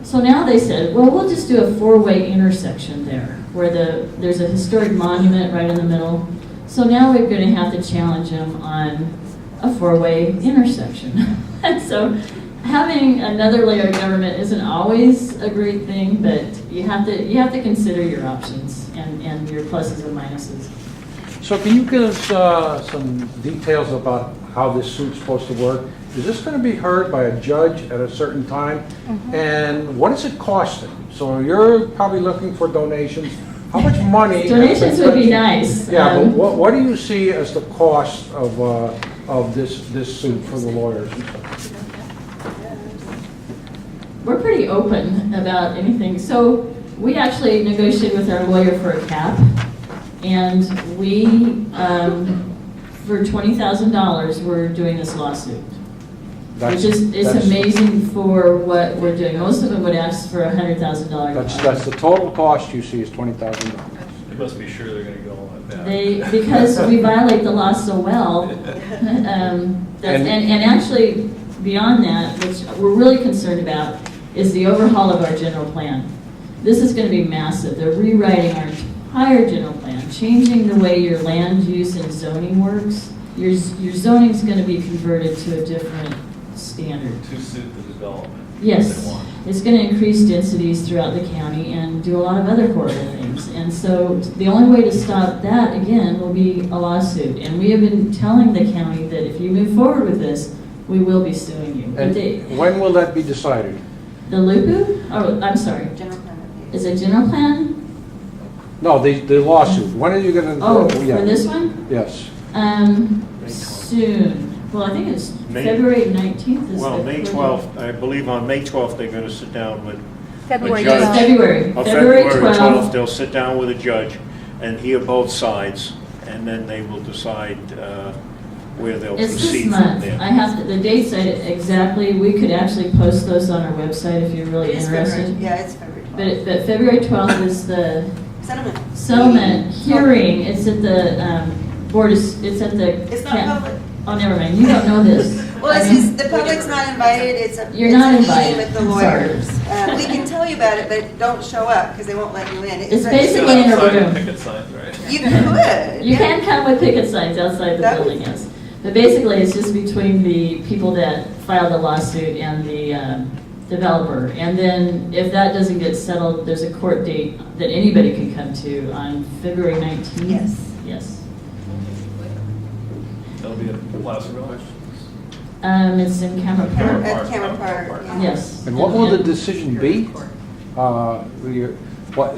S6: So now they said, well, we'll just do a 4-way intersection there, where there's a historic monument right in the middle. So now we're going to have to challenge them on a 4-way intersection. And so having another layer of government isn't always a great thing, but you have to consider your options and your pluses and minuses.
S11: So can you give us some details about how this suit's supposed to work? Is this going to be heard by a judge at a certain time? Mm-hmm. And what is it costing? So you're probably looking for donations. How much money?
S6: Donations would be nice.
S11: Yeah, but what do you see as the cost of this suit for the lawyers and stuff?
S6: we're pretty open about anything. So we actually negotiated with our lawyer for a cap, and we, for $20,000, we're doing this lawsuit. Which is, it's
S11: That's-
S6: amazing for what we're doing. Most of them would ask for $100,000.
S11: That's the total cost you see is $20,000.
S15: They must be sure they're gonna go all that bad.
S6: They, because we violate the law so well, and actually, beyond that, which we're really concerned about, is the overhaul of our general plan. This is gonna be massive. They're rewriting our entire general plan, changing the way your land use and zoning works. Your zoning's gonna be converted to a different standard.
S15: To suit the development.
S6: Yes,
S15: they want.
S6: it's going to increase densities throughout the county and do a lot of other horrible things. And so the only way to stop that, again, will be a lawsuit. And we have been telling the county that if you move forward with this, we will be suing you. But
S11: And when will that be decided?
S6: the LUPU? Oh, I'm sorry.
S3: General plan review.
S6: Is it general plan?
S11: No, the lawsuit. When are you going to?
S6: Oh, for this one?
S11: Yes.
S6: Soon. Well, I think it's February 19th. Is
S7: Well,
S6: the
S7: May
S6: court date.
S7: 12th, I believe on May 12th, they're going to sit down with
S10: February
S7: judge.
S6: Yes,
S10: 12th.
S6: February.
S7: on
S6: February
S7: February
S6: 12th.
S7: 12th, they'll sit down with a judge and hear both sides, and then they will decide where they'll
S6: It's this
S7: proceed from
S6: month.
S7: there.
S6: I have the dates exactly. We could actually post those on our website if you're really
S3: It's
S6: interested.
S3: February, yeah, it's February 12th.
S6: But February 12th is the
S3: Settlement.
S6: settlement hearing. It's at the board. It's at the.
S3: It's not public.
S6: Oh, never mind. You don't know this.
S3: Well,
S6: I
S3: it's
S6: mean,
S3: just, the public's not invited, it's a,
S6: You're
S3: it's
S6: not
S3: a
S6: invited.
S3: meeting with the
S6: I'm sorry.
S3: lawyers. We can tell you about it, but don't show up, because they won't let you in.
S6: It's basically in a
S15: Outside
S6: room.
S15: Picket signs, right?
S3: You could.
S6: You
S3: yeah.
S6: can come with picket signs outside the
S3: That
S6: building, yes. But basically, it's just between the people that filed the lawsuit and the developer. And then if that doesn't get settled, there's a court date that anybody can come to on February 19th.
S3: Yes.
S6: Yes.
S15: That'll be a Placerville.
S6: It's in Cameron Park.
S3: At Cameron Park, yeah.
S6: Yes.
S11: And what will the decision be?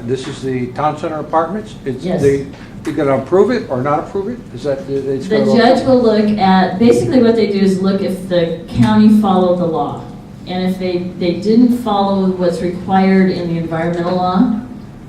S11: This is the town center apartments?
S6: Yes.
S11: You're going to approve it or not approve it? Is that? It's
S6: The
S11: gonna-
S6: judge will look at, basically what they do is look if the county followed the law. And if they didn't follow what's required in the environmental law,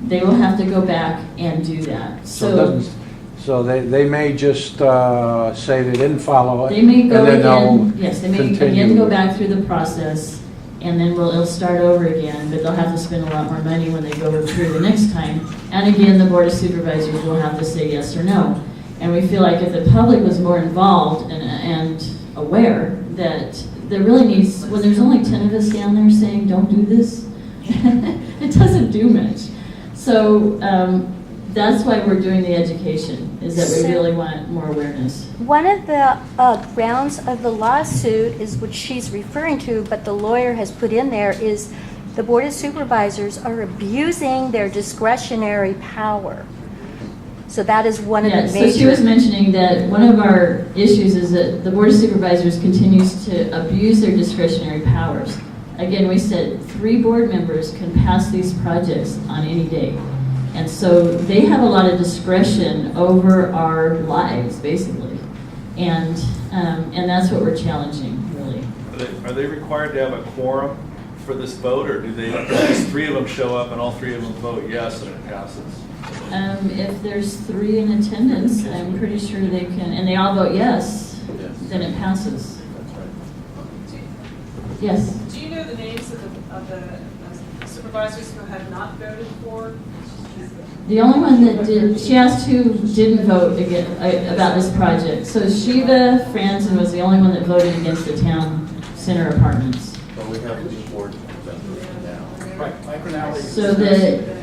S6: they will have to go back and do that.
S11: So they may just say they didn't follow it.
S6: They may go
S11: and then
S6: again,
S11: they'll
S6: yes, they may
S11: continue
S6: again go
S11: with it.
S6: back through the process, and then it'll start over again, but they'll have to spend a lot more money when they go through the next time. And again, the Board of Supervisors will have to say yes or no. And we feel like if the public was more involved and aware that there really needs, when there's only 10 of us down there saying, don't do this, it doesn't do much. So that's why we're doing the education, is that we really want more awareness.
S10: One of the grounds of the lawsuit is what she's referring to, but the lawyer has put in there, is the Board of Supervisors are abusing their discretionary power. So that is one of
S6: Yeah,
S10: the
S6: so she was
S10: major.
S6: mentioning that one of our issues is that the Board of Supervisors continues to abuse their discretionary powers. Again, we said 3 board members can pass these projects on any day. And so they have a lot of discretion over our lives, basically. And that's what we're challenging, really.
S15: Are they required to have a quorum for this vote, or do they, just 3 of them show up and all 3 of them vote yes and it passes?
S6: If there's 3 in attendance, I'm pretty sure they can, and they all vote yes, then it passes.
S15: That's right.
S6: Yes.
S12: Do you know the names of the supervisors who have not voted for?
S6: The only one that did, she asked who didn't vote again about this project. So Shiva Franzen was the only one that voted against the town center apartments.
S14: But we have these board members now.
S5: Right, Mike Rinaldi.
S6: So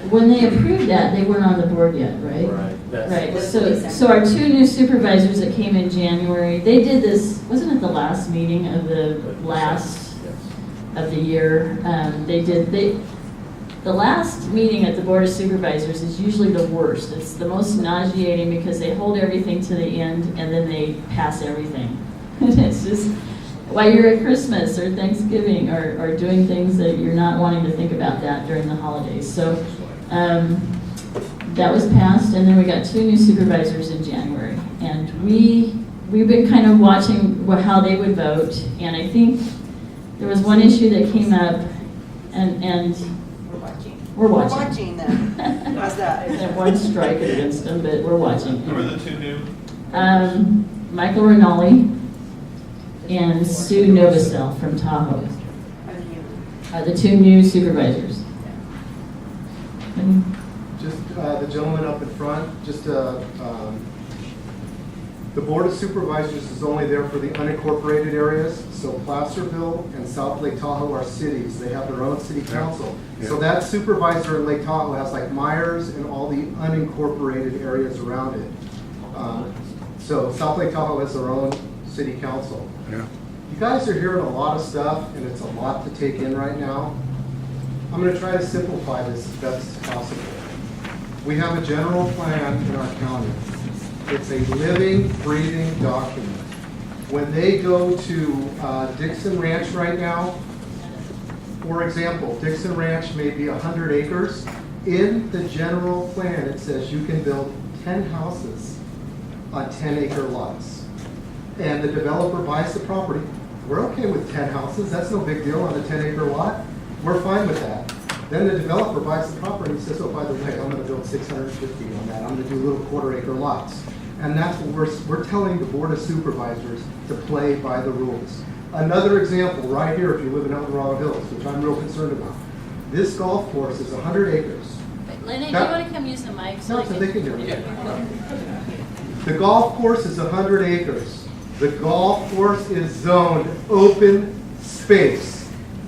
S6: when they approved that, they weren't on the board yet, right?
S14: Right.
S6: Right, so our 2 new supervisors that came in January, they did this, wasn't it the last meeting of the last of the year? The last meeting at the Board of Supervisors is usually the worst. It's the most nauseating because they hold everything to the end and then they pass everything. It's just, while you're at Christmas or Thanksgiving or doing things that you're not wanting to think about that during the holidays. So that was passed, and then we got 2 new supervisors in January. And we've been kind of watching how they would vote, and I think there was one issue that came up And
S3: We're watching.
S6: we're
S3: We're
S6: watching.
S3: watching them. How's that?
S6: And one strike against them, but we're watching.
S15: Who are the two new?
S6: Michael Rinaldi and Sue Novosel from Tahoe are the two new supervisors.
S16: Just the gentleman up in front, the Board of Supervisors is only there for the unincorporated areas, so Placerville and South Lake Tahoe are cities. They have their own city council.
S13: Yeah.
S16: So that supervisor in Lake Tahoe has like Myers and all the unincorporated areas around it. So South Lake Tahoe has their own city council.
S13: Yeah.
S16: You guys are hearing a lot of stuff, and it's a lot to take in right now. I'm going to try to simplify this as best as possible. We have a general plan in our county. It's a living, breathing document. When they go to Dixon Ranch right now, for example, Dixon Ranch may be 100 acres. In the general plan, it says you can build 10 houses on 10-acre lots. And the developer buys the property. We're okay with 10 houses. That's no big deal on a 10-acre lot. We're fine with that. Then the developer buys the property and says, oh, by the way, I'm going to build 650 on that. I'm going to do little quarter-acre lots. And that's what we're telling the Board of Supervisors to play by the rules. Another example, right here, if you live in Dorado Hills, which I'm real concerned about. This golf course is 100 acres.
S6: Lenny, do you want to come use the mic?
S16: No, so they can hear me. The golf course is 100 acres. The golf course is zoned open space.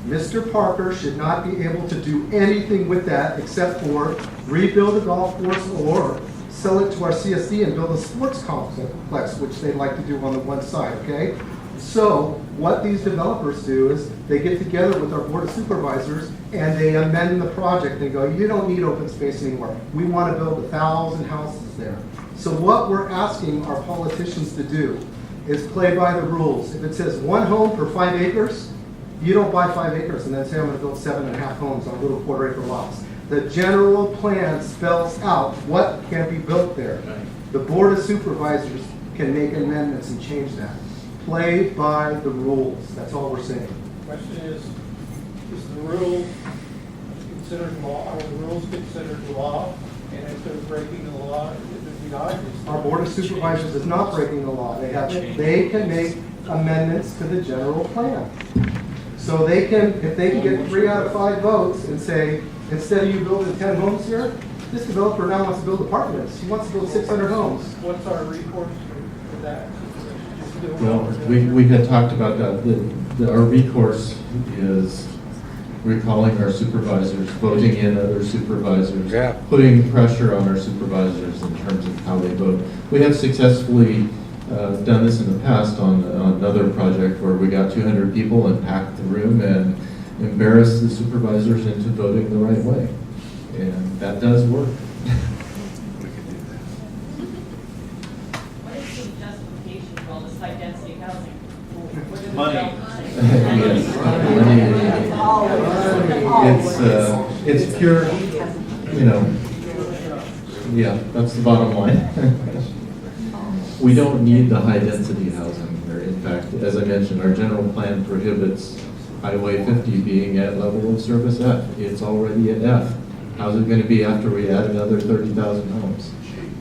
S16: Mr. Parker should not be able to do anything with that except for rebuild the golf course or sell it to our CSD and build a sports complex, which they'd like to do on the one side, okay? So what these developers do is they get together with our Board of Supervisors and they amend the project. They go, you don't need open space anymore. We want to build 1,000 houses there. So what we're asking our politicians to do is play by the rules. If it says one home per 5 acres, you don't buy 5 acres and then say I'm going to build 7.5 homes on little quarter-acre lots. The general plan spells out what can be built there. The Board of Supervisors can make amendments and change that. Play by the rules. That's all we're saying.
S9: Question is the rule considered law, are the rules considered law? And if they're breaking the law, it would be obvious.
S16: Our Board of Supervisors is not breaking the law. They can make amendments to the general plan. So they can, if they can get 3 out of 5 votes and say, instead of you building 10 homes here, this developer now wants to build apartments. He wants to build 600 homes.
S9: What's our recourse for that?
S2: Well, we had talked about that. Our recourse is recalling our supervisors, voting in other supervisors, putting pressure on our supervisors in terms of how they vote. We have successfully done this in the past on another project where we got 200 people and packed the room and embarrassed the supervisors into voting the right way. And that does work.
S6: What is the justification for all this high density housing?
S15: Money.
S2: It's pure, yeah, that's the bottom line. We don't need the high density housing here. In fact, as I mentioned, our general plan prohibits Highway 50 being at level of service F. It's already at F. How's it going to be after we add another 30,000 homes?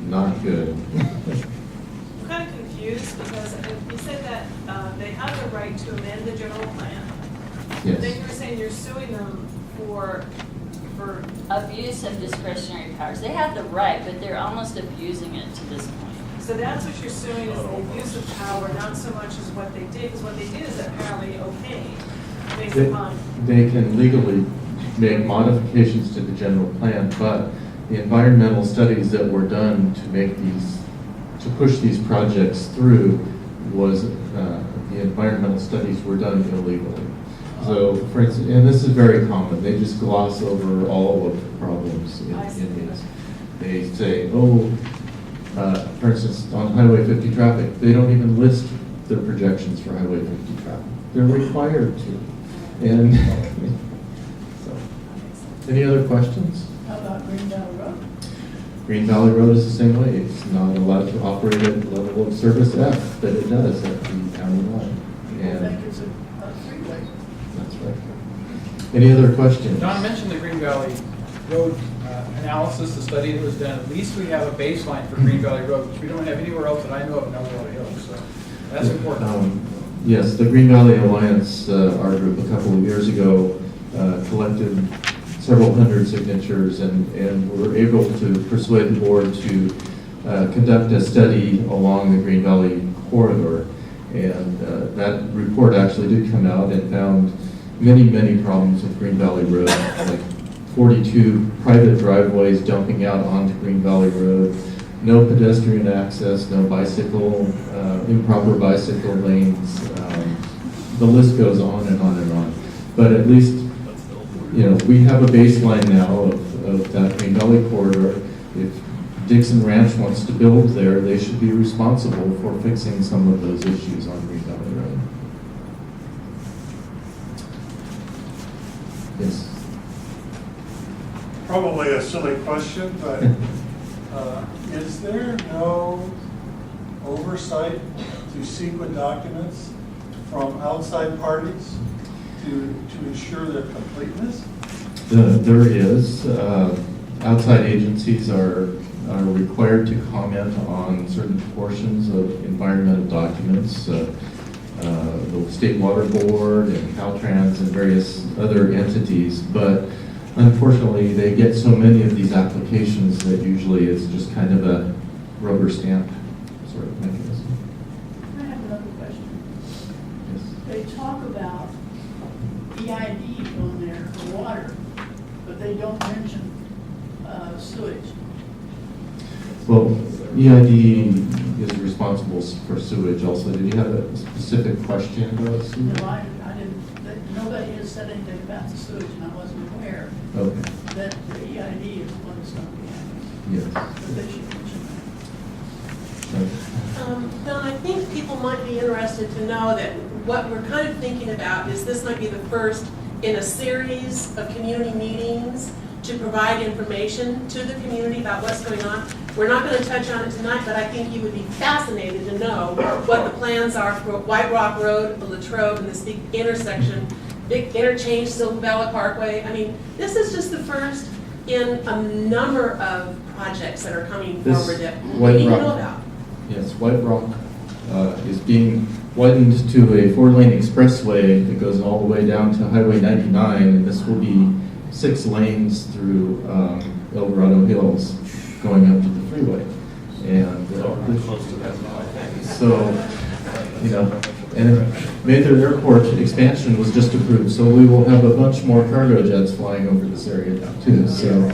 S2: Not good.
S12: I'm kind of confused because you said that they have the right to amend the general plan.
S2: Yes.
S12: Then you were saying you're suing them for
S6: Abuse of discretionary powers. They have the right, but they're almost abusing it to this point.
S12: So that's what you're suing, is the abuse of power, not so much as what they did, because what they did is apparently okay, based upon.
S2: They can legally make modifications to the general plan, but the environmental studies that were done to push these projects through was, the environmental studies were done illegally. So, for instance, and this is very common, they just gloss over all of the problems in these. They say, for instance, on Highway 50 traffic, they don't even list their projections for Highway 50 traffic. They're required to. And so, any other questions?
S4: How about Green Valley Road?
S2: Green Valley Road is the same way. It's not allowed to operate at level of service F, but it does at the county line.
S4: I think it's a freeway.
S2: That's right. Any other questions?
S5: Don mentioned the Green Valley Road analysis, the study that was done. At least we have a baseline for Green Valley Road, which we don't have anywhere else that I know of in El Dorado Hills, so that's important.
S2: Yes, the Green Valley Alliance, our group a couple of years ago, collected several hundred signatures and were able to persuade the board to conduct a study along the Green Valley corridor. And that report actually did come out and found many, many problems with Green Valley Road, like 42 private driveways dumping out onto Green Valley Road, no pedestrian access, no bicycle, improper bicycle lanes. The list goes on and on and on. But at least, you know, we have a baseline now of that Green Valley corridor. If Dixon Ranch wants to build there, they should be responsible for fixing some of those issues on Green Valley Road. Yes.
S17: Probably a silly question, but is there no oversight to sequence documents from outside parties to ensure their completeness?
S2: There is. Outside agencies are required to comment on certain portions of environmental documents. The State Water Board and Caltrans and various other entities, but unfortunately they get so many of these applications that usually it's just kind of a rubber stamp sort of mechanism.
S4: I have another question.
S2: Yes.
S4: They talk about EID on there for water, but they don't mention sewage.
S2: Well, EID is responsible for sewage also. Did you have a specific question about sewage?
S4: No, I didn't, nobody has said anything about the sewage, and I wasn't aware
S2: Okay.
S4: that the EID is what is going to be happening.
S2: Yes.
S4: But they should mention that.
S18: Don, I think people might be interested to know that what we're kind of thinking about is this might be the first in a series of community meetings to provide information to the community about what's going on. We're not going to touch on it tonight, but I think you would be fascinated to know what the plans are for White Rock Road, the Latrobe, and this big intersection, big interchange, Silver Valley Parkway. I mean, this is just the first in a number of projects that are coming forward that we need to know about.
S2: Yes, White Rock is being widened to a 4-lane expressway that goes all the way down to Highway 99, and this will be 6 lanes through El Dorado Hills going up to the freeway. And so, you know, and Mather Airport expansion was just approved, so we will have a bunch more cargo jets flying over this area now too. So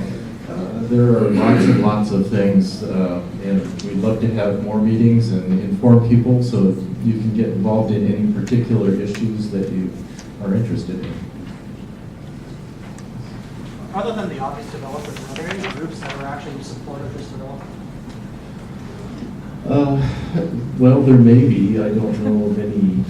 S2: there are lots and lots of things, and we'd love to have more meetings and inform people so you can get involved in any particular issues that you are interested in.
S19: Other than the obvious developers, are there any groups that are actually in support of this development?
S2: Well, there may be. I don't know of any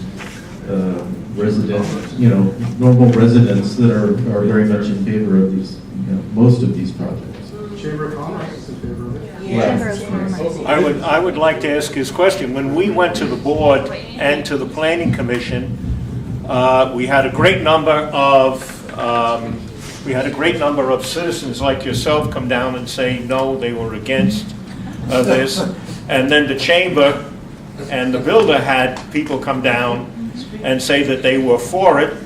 S2: resident, you know, normal residents that are very much in favor of these, you know, most of these projects.
S16: Chamber of Commerce is in favor of it.
S2: Yeah.
S7: I would like to ask his question. When we went to the board and to the planning commission, we had a great number of citizens like yourself come down and say no, they were against this, and then the chamber and the builder had people come down and say that they were for it.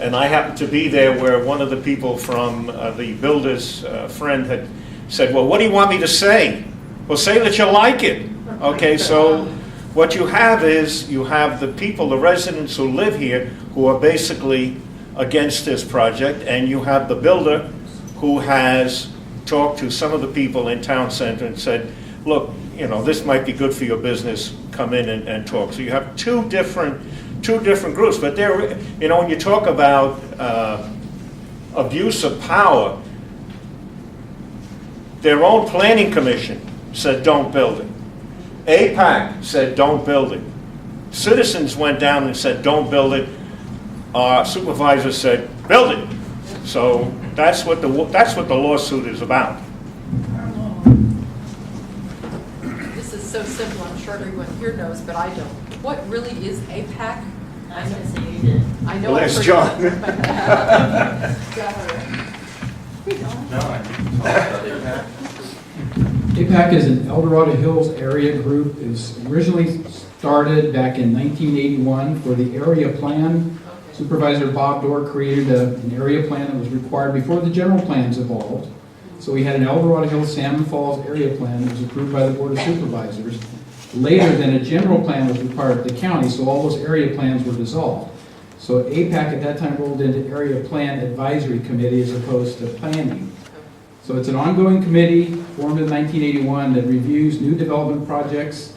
S7: And I happened to be there where one of the people from the builder's friend had said, well, what do you want me to say? Well, say that you like it. Okay, so what you have is, you have the people, the residents who live here, who are basically against this project, and you have the builder who has talked to some of the people in town center and said, look, you know, this might be good for your business, come in and talk. So you have two different groups, but they're, you know, when you talk about abuse of power, their own planning commission said don't build it. APAC said don't build it. Citizens went down and said don't build it. Supervisor said build it. So that's what the lawsuit is about.
S20: This is so simple, I'm sure everyone here knows, but I don't. What really is APAC?
S6: I was going to say you did.
S20: I know.
S7: Well,
S20: I've
S7: there's
S20: heard
S7: John.
S21: APAC is an El Dorado Hills area group. It was originally started back in 1981 for the area plan. Supervisor Bob Dorr created an area plan that was required before the general plans evolved. So we had an El Dorado Hills Salmon Falls area plan that was approved by the Board of Supervisors. Later, then a general plan was required of the county, so all those area plans were dissolved. So APAC at that time rolled into Area Plan Advisory Committee as opposed to planning. So it's an ongoing committee formed in 1981 that reviews new development projects,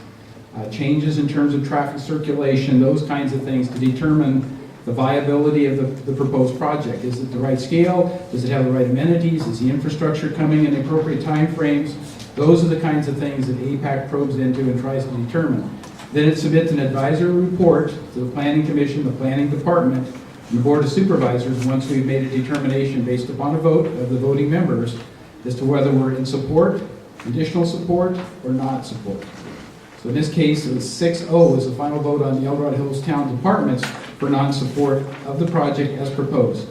S21: changes in terms of traffic circulation, those kinds of things to determine the viability of the proposed project. Is it the right scale? Does it have the right amenities? Is the infrastructure coming in the appropriate timeframes? Those are the kinds of things that APAC probes into and tries to determine. Then it submits an advisory report to the Planning Commission, the Planning Department, and the Board of Supervisors once we've made a determination based upon a vote of the voting members as to whether we're in support, conditional support, or not support. So in this case, it was 6-0 was the final vote on the El Dorado Hills Town Departments for non-support of the project as proposed.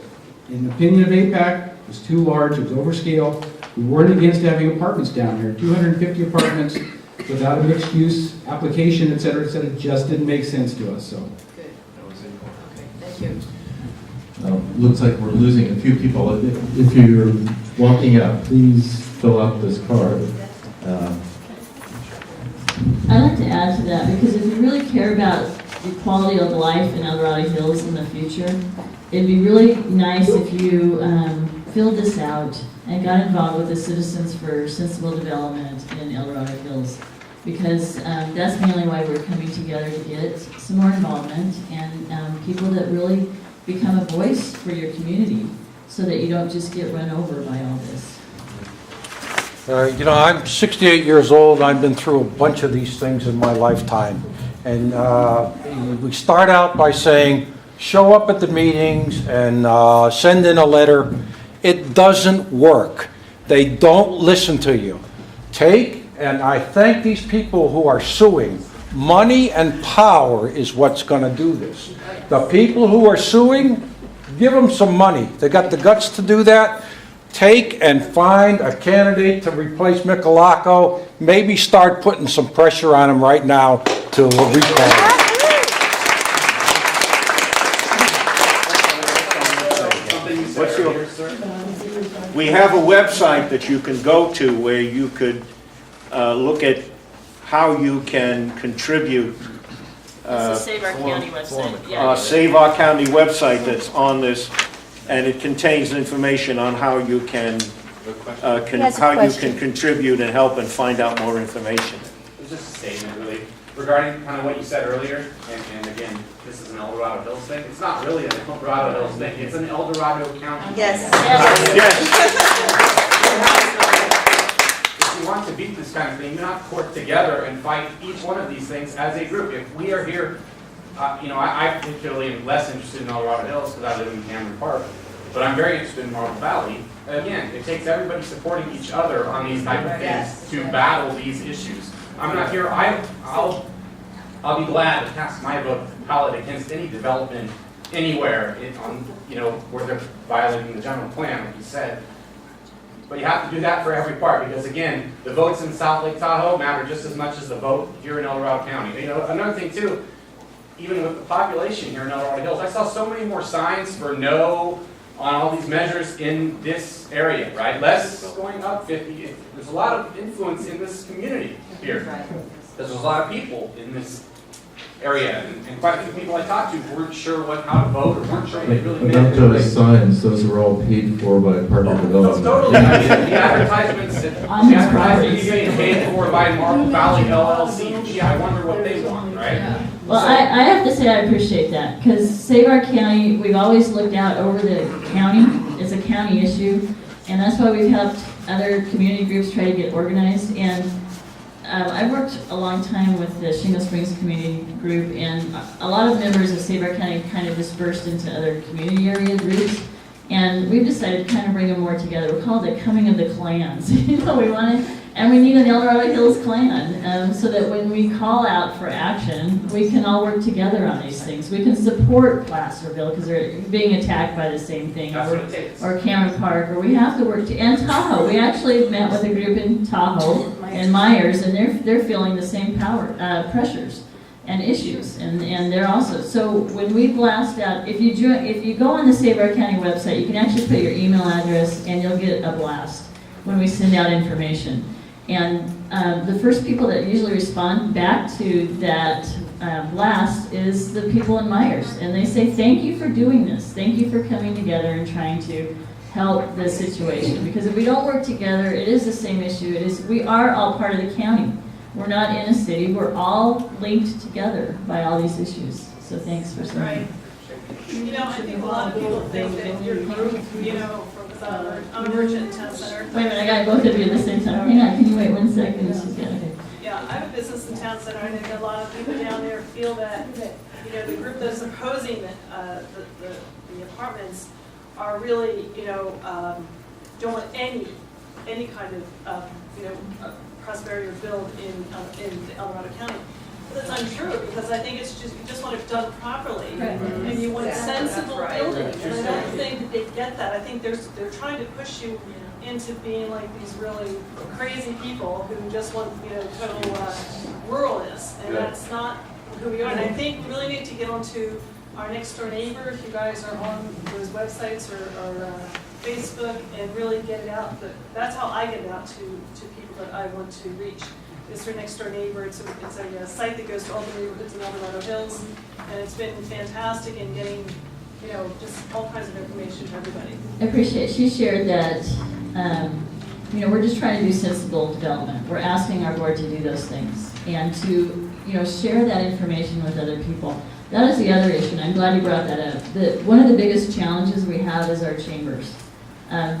S21: In the opinion of APAC, it was too large, it was overscale. We weren't against having apartments down here. 250 apartments without a mixed-use application, et cetera, just didn't make sense to us, so.
S20: Good. Okay, thank you.
S2: Looks like we're losing a few people. If you're walking out, please fill out this card.
S6: I'd like to add to that, because if you really care about the quality of life in El Dorado Hills in the future, it'd be really nice if you filled this out and got involved with the Citizens for Sensible Development in El Dorado Hills, because that's mainly why we're coming together, to get some more involvement and people that really become a voice for your community, so that you don't just get run over by all this.
S11: You know, I'm 68 years old. I've been through a bunch of these things in my lifetime. And we start out by saying, show up at the meetings and send in a letter. It doesn't work. They don't listen to you. And I thank these people who are suing. Money and power is what's going to do this. The people who are suing, give them some money. They got the guts to do that. Take and find a candidate to replace Michalako. Maybe start putting some pressure on him right now to recall him.
S7: We have a website that you can go to where you could look at how you can contribute.
S6: It's the Save Our County website.
S7: Save Our County website that's on this, and it contains information on how you can contribute and help and find out more information.
S22: It's just a statement, really, regarding kind of what you said earlier, and again, this is an El Dorado Hills thing. It's not really an El Dorado Hills thing, it's an El Dorado County.
S3: Yes.
S22: If you want to beat this kind of thing, you have to work together and fight each one of these things as a group. If we are here, I particularly am less interested in El Dorado Hills because I live in Cameron Park, but I'm very interested in Marble Valley. Again, it takes everybody supporting each other on these type of things to battle these issues. I'm not here, I'll be glad to cast my vote ballot against any development anywhere where they're violating the general plan, like you said. But you have to do that for every part, because again, the votes in South Lake Tahoe matter just as much as the vote here in El Dorado County. Another thing too, even with the population here in El Dorado Hills, I saw so many more signs for no on all these measures in this area, right? Less going up 50. There's a lot of influence in this community here. There's a lot of people in this area, and quite a few people I talked to weren't sure how to vote, or weren't sure they really
S2: About
S22: meant it.
S2: those signs, those were all paid for by Parker Development.
S22: Totally. The advertisements you getting paid for by Marble Valley LLC. Gee, I wonder what they want, right?
S6: Well, I have to say I appreciate that, because Save Our County, we've always looked out over the county. It's a county issue, and that's why we've helped other community groups try to get organized. And I worked a long time with the Shingle Springs Community Group, and a lot of members of Save Our County kind of dispersed into other community area groups. And we've decided to kind of bring them more together. We call it the coming of the clans. We want to And we need an El Dorado Hills plan, so that when we call out for action, we can all work together on these things. We can support Placerville because they're being attacked by the same thing,
S22: That's what it takes.
S6: or Cameron Park, or we have to work and Tahoe. We actually met with a group in Tahoe and Myers, and they're feeling the same pressures and issues, and they're also, so when we blast out, if you go on the Save Our County website, you can actually put your email address and you'll get a blast when we send out information. And the first people that usually respond back to that blast is the people in Myers. And they say, thank you for doing this. Thank you for coming together and trying to help the situation. Because if we don't work together, it is the same issue. We are all part of the county. We're not in a city. We're all linked together by all these issues. So thanks for saying
S12: Right. You know, I think a lot of people think that your group, you know, I'm a merchant in town center.
S6: Wait a minute, I got both of you at the same time. Hang on, can you wait 1 second? Okay.
S12: Yeah, I have a business in town center, and I think a lot of people down there feel that, you know, the group that's opposing the apartments are really, you know, don't want any kind of, you know, prosperity or build in El Dorado County. But that's untrue, because I think it's just, you just want it done properly, and you want sensible building. And I don't think that they get that. I think they're trying to push you into being like these really crazy people who just want, you know, total ruralness, and that's not who we are. And I think we really need to get onto our next door neighbor, if you guys are on those websites or Facebook, and really get it out. But that's how I get it out to people that I want to reach. It's our next door neighbor. It's a site that goes to all the neighborhoods in El Dorado Hills, and it's been fantastic in getting, you know, just all kinds of information to everybody.
S6: I appreciate, she shared that, you know, we're just trying to do sensible development. We're asking our board to do those things and to, you know, share that information with other people. That is the other issue, and I'm glad you brought that up. One of the biggest challenges we have is our chambers.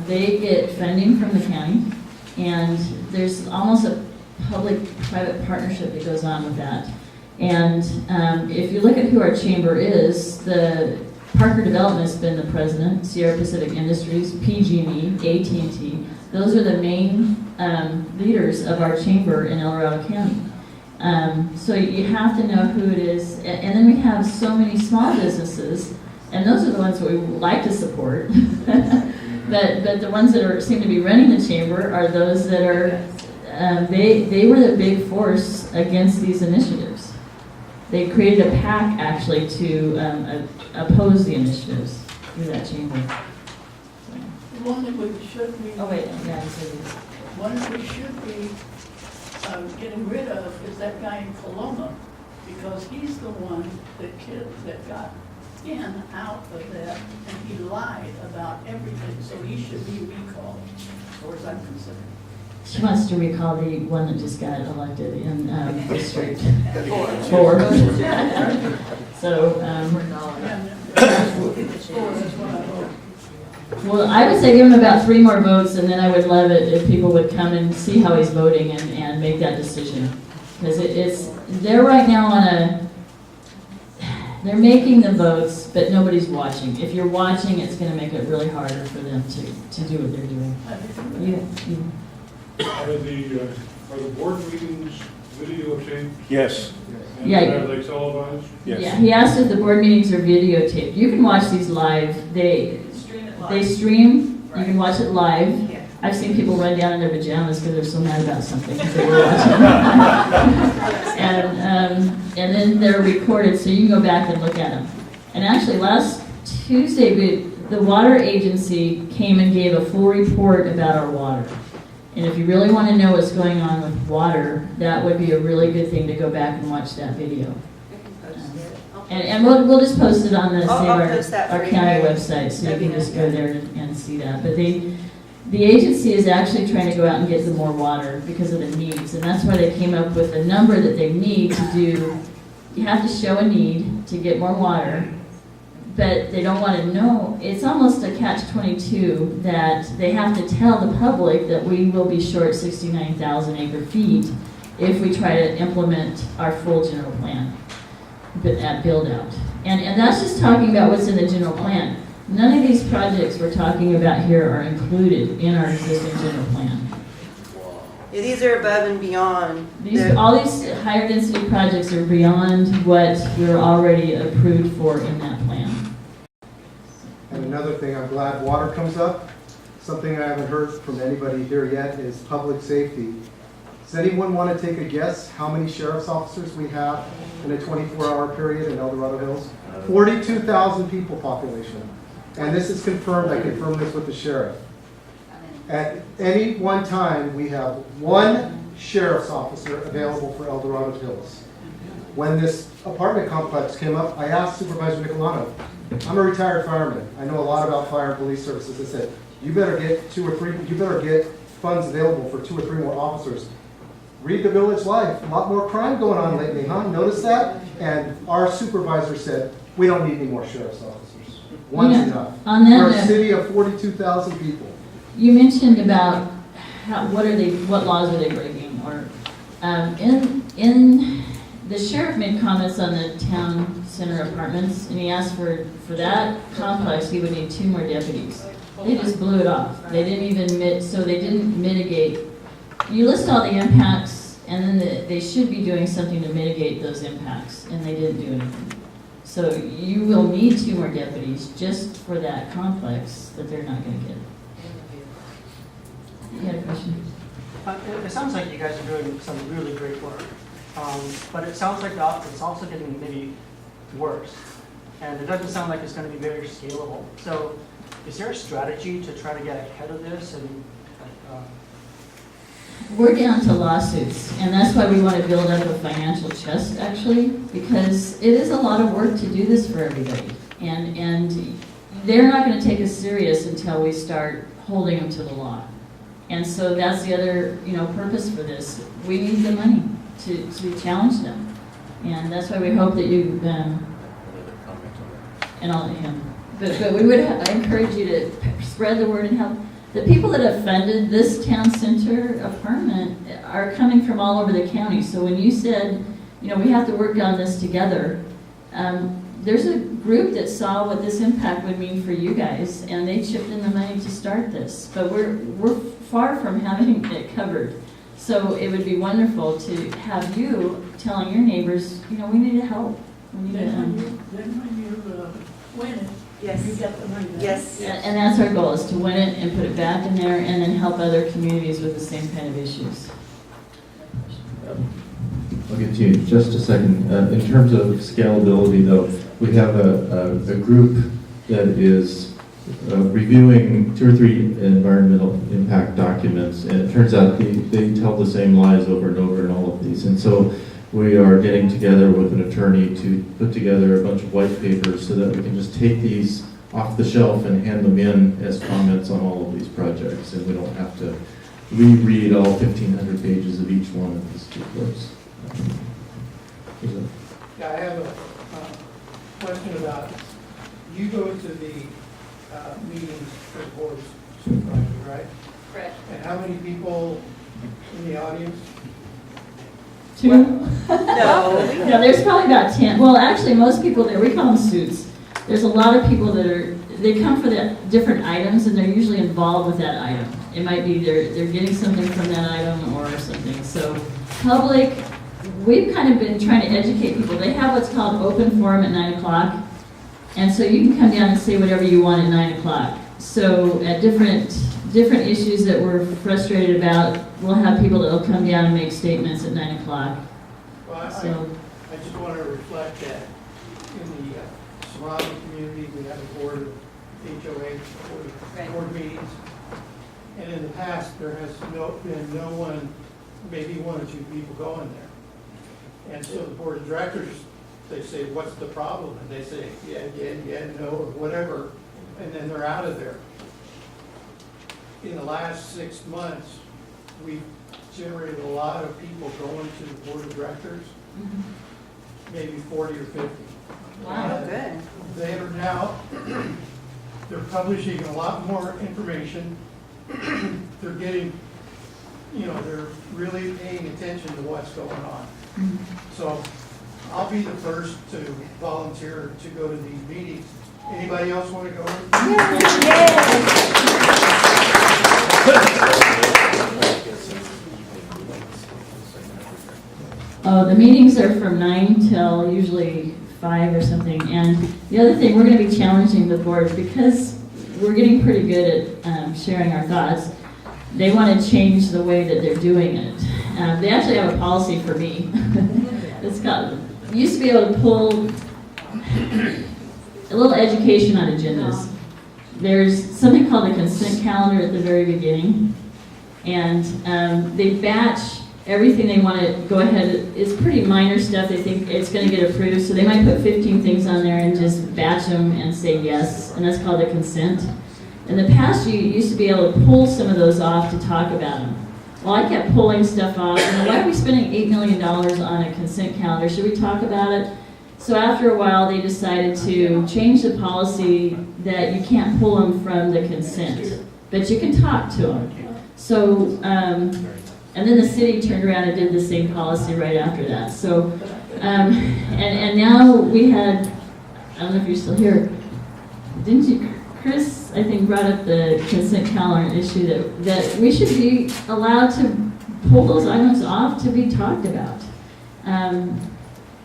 S6: They get funding from the county, and there's almost a public-private partnership that goes on with that. And if you look at who our chamber is, the Parker Development has been the president, Sierra Pacific Industries, PG&E, AT&T. Those are the main leaders of our chamber in El Dorado County. So you have to know who it is. And then we have so many small businesses, and those are the ones that we like to support. but the ones that seem to be running the chamber are those that are they were the big force against these initiatives. They created a PAC actually to oppose the initiatives through that chamber.
S4: The one that we should be.
S6: Oh wait, yeah,
S4: One that we should be getting rid of is that guy in Coloma, because he's the one that got Ken out of that, and he lied about everything, so he should be recalled, as far as I'm concerned.
S6: She wants to recall the one that just got elected in District 4. So, well, I would say give him about 3 more votes, and then I would love it if people would come and see how he's voting and make that decision. Because they're right now on they're making the votes, but nobody's watching. If you're watching, it's going to make it really harder for them to do what they're doing.
S17: Are the board meetings videotaped?
S7: Yes.
S17: And
S6: Yeah.
S17: are they televised?
S7: Yes.
S6: Yeah, he asked if the board meetings are videotaped. You can watch these live. They stream. You can watch it live. I've seen people run down in their pajamas because they're so mad about something because they were watching. And then they're recorded, so you can go back and look at them. And actually, last Tuesday, the water agency came and gave a full report about our water. And if you really want to know what's going on with water, that would be a really good thing to go back and watch that video. And we'll just post it on the our county website, so you can just go there and see that. But the agency is actually trying to go out and get some more water because of the needs, and that's why they came up with the number that they need to do. You have to show a need to get more water, but they don't want to know. It's almost a catch-22 that they have to tell the public that we will be short 69,000 acre feet if we try to implement our full general plan, but that build out. And that's just talking about what's in the general plan. None of these projects we're talking about here are included in our existing general plan.
S3: Yeah, these are above and beyond.
S6: All these higher density projects are beyond what we're already approved for in that plan.
S16: And another thing, I'm glad water comes up. Something I haven't heard from anybody here yet is public safety. Does anyone want to take a guess how many sheriff's officers we have in a 24-hour period in El Dorado Hills? 42,000 people population. And this is confirmed, I confirmed this with the sheriff. At any one time, we have one sheriff's officer available for El Dorado Hills. When this apartment complex came up, I asked Supervisor Nicolano, I'm a retired fireman. I know a lot about fire and police services. I said, you better get funds available for 2 or 3 more officers. Read the Village Life, a lot more crime going on lately, huh? Notice that? And our supervisor said, we don't need any more sheriff's officers. One's enough.
S6: On that
S16: We're a
S6: note,
S16: city of 42,000 people.
S6: you mentioned about what laws are they breaking, or in the sheriff made comments on the town center apartments, and he asked for that complex he would need 2 more deputies. They just blew it off. They didn't even they didn't mitigate. You list all the impacts, and then they should be doing something to mitigate those impacts, and they didn't do anything. So you will need 2 more deputies just for that complex that they're not going to get. You had a question?
S19: It sounds like you guys are doing some really great work, but it sounds like it's also getting maybe worse, and it doesn't sound like it's going to be very scalable. So, is there a strategy to try to get ahead of this? And
S6: we're down to lawsuits, and that's why we want to build up a financial chest, actually, because it is a lot of work to do this for everybody, and they're not going to take us serious until we start holding them to the law. And so that's the other, purpose for this. We need the money to challenge them, and that's why we hope that you, and all, but we would encourage you to spread the word and help. The people that have funded this town center apartment are coming from all over the county. So when you said, we have to work on this together, there's a group that saw what this impact would mean for you guys, and they chipped in the money to start this. But we're far from having it covered. So it would be wonderful to have you telling your neighbors, we need to help. We need
S4: Then
S6: to,
S4: when you win it,
S3: Yes.
S4: you get the money back.
S3: Yes.
S6: and that's our goal, is to win it and put it back in there, and then help other communities with the same kind of issues.
S2: I'll get to you in just a second. In terms of scalability, though, we have a group that is reviewing 2 or 3 environmental impact documents, and it turns out they tell the same lies over and over in all of these. And so we are getting together with an attorney to put together a bunch of white papers so that we can just take these off the shelf and hand them in as comments on all of these projects, and we don't have to reread all 1,500 pages of each one of these reports.
S9: Yeah, I have a question about, you go to the meetings for the board of supervisors, right?
S12: Correct.
S9: And how many people in the audience?
S6: 2?
S3: No.
S6: No, there's probably about 10. Well, actually, most people there, we call them suits. There's a lot of people that they come for the different items, and they're usually involved with that item. It might be they're getting something from that item or something. So public, we've kind of been trying to educate people. They have what's called open forum at 9 o'clock. And so you can come down and say whatever you want at 9 o'clock. So at different issues that we're frustrated about, we'll have people that will come down and make statements at 9 o'clock.
S9: Well, I just want to reflect that in the surrounding community, we have a board of HOA, board meetings. And in the past, there has been no one, maybe 1 or 2 people going there. And so the board of directors, they say, what's the problem? And they say, yeah, no, or whatever, and then they're out of there. In the last 6 months, we've generated a lot of people going to the board of directors, maybe 40 or 50.
S3: Wow, good.
S9: They are now, they're publishing a lot more information. They're getting, they're really paying attention to what's going on. So I'll be the first to volunteer to go to these meetings. Anybody else want to go?
S6: Oh, the meetings are from 9 till usually 5 or something. And the other thing, we're going to be challenging the board because we're getting pretty good at sharing our thoughts. They want to change the way that they're doing it. They actually have a policy for me. It's called, you used to be able to pull a little education on agendas. There's something called a consent calendar at the very beginning. And they batch everything they want to go ahead. It's pretty minor stuff. They think it's going to get approved. So they might put 15 things on there and just batch them and say yes. And that's called a consent. In the past, you used to be able to pull some of those off to talk about them. Well, I kept pulling stuff off. Why are we spending $8 million on a consent calendar? Should we talk about it? So after a while, they decided to change the policy that you can't pull them from the consent, but you can talk to them. So, and then the city turned around and did the same policy right after that. So, and now we had, I don't know if you're still here, didn't you, Chris, I think, brought up the consent calendar issue that we should be allowed to pull those items off to be talked about.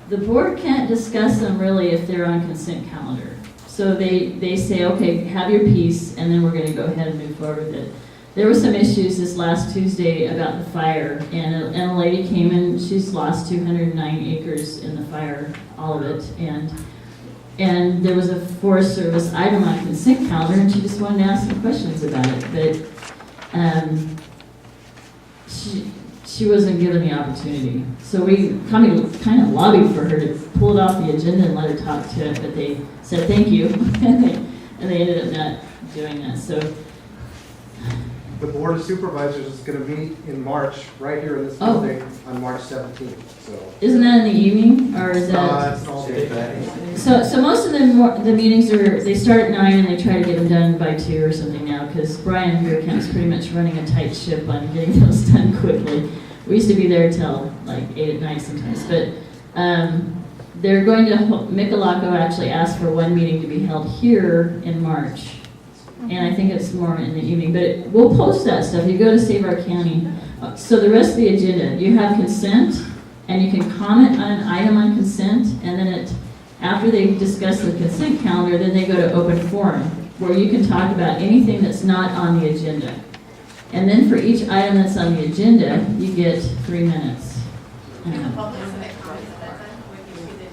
S6: The board can't discuss them really if they're on consent calendar. So they say, okay, have your piece, and then we're going to go ahead and move forward with it. There were some issues this last Tuesday about the fire, and a lady came in, she's lost 209 acres in the fire, all of it, and there was a Forest Service item on consent calendar, and she just wanted to ask some questions about it, but she wasn't given the opportunity. So we kind of lobbied for her to pull it off the agenda and let her talk to it, but they said thank you, and they ended up not doing that. So
S16: The Board of Supervisors is going to meet in March, right here in this building, on March 17th, so.
S6: Isn't that in the evening, or is that?
S16: It's all day.
S6: So most of the meetings they start at 9 and they try to get them done by 2 or something now, because Brian Beercamp's pretty much running a tight ship on getting those done quickly. We used to be there till like 8 at night sometimes, but they're going to, Michalako actually asked for one meeting to be held here in March. And I think it's more in the evening, but we'll post that stuff. You go to Save Our County. So the rest of the agenda, you have consent, and you can comment on an item on consent, and then after they discuss the consent calendar, then they go to open forum, where you can talk about anything that's not on the agenda. And then for each item that's on the agenda, you get 3 minutes.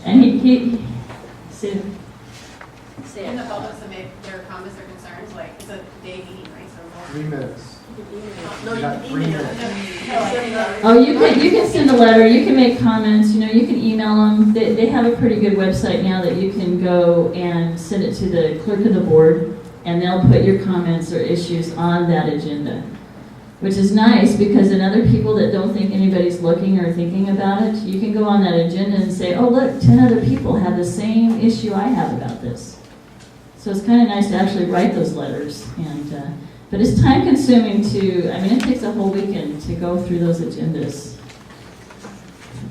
S6: And he said,
S1: Can the public submit their comments or concerns, like, it's a day meeting, right, so.
S16: 3 minutes.
S1: No,
S16: You got 3 minutes.
S6: oh, you can send a letter, you can make comments, you can email them. They have a pretty good website now that you can go and send it to the clerk of the board, and they'll put your comments or issues on that agenda. Which is nice, because then other people that don't think anybody's looking or thinking about it, you can go on that agenda and say, oh look, 10 other people have the same issue I have about this. So it's kind of nice to actually write those letters, but it's time consuming it takes a whole weekend to go through those agendas.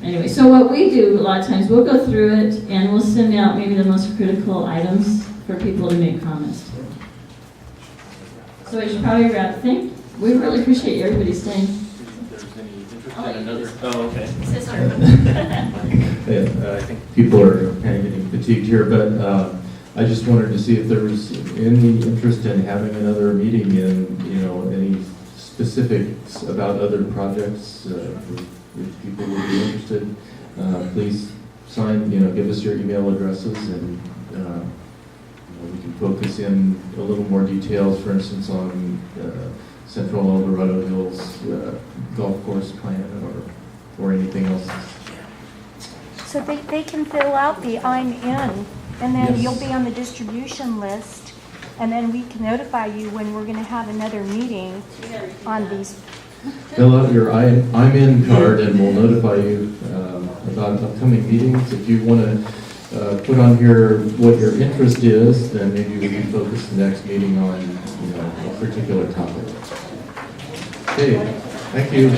S6: Anyway, so what we do a lot of times, we'll go through it and we'll send out maybe the most critical items for people to make comments to. So I should probably wrap the thing. We really appreciate everybody staying.
S7: Oh, okay.
S2: Yeah, I think people are kind of getting fatigued here, but I just wanted to see if there was any interest in having another meeting in, any specifics about other projects. If people would be interested, please give us your email addresses, and we can focus in a little more details, for instance, on Central El Dorado Hills golf course plan or anything else.
S10: So they can fill out the I'm in, and then
S2: Yes.
S10: you'll be on the distribution list, and then we can notify you when we're going to have another meeting on these.
S2: Fill out your I'm in card, and we'll notify you about upcoming meetings. If you want to put on here what your interest is, then maybe we can focus the next meeting on a particular topic. Okay, thank you.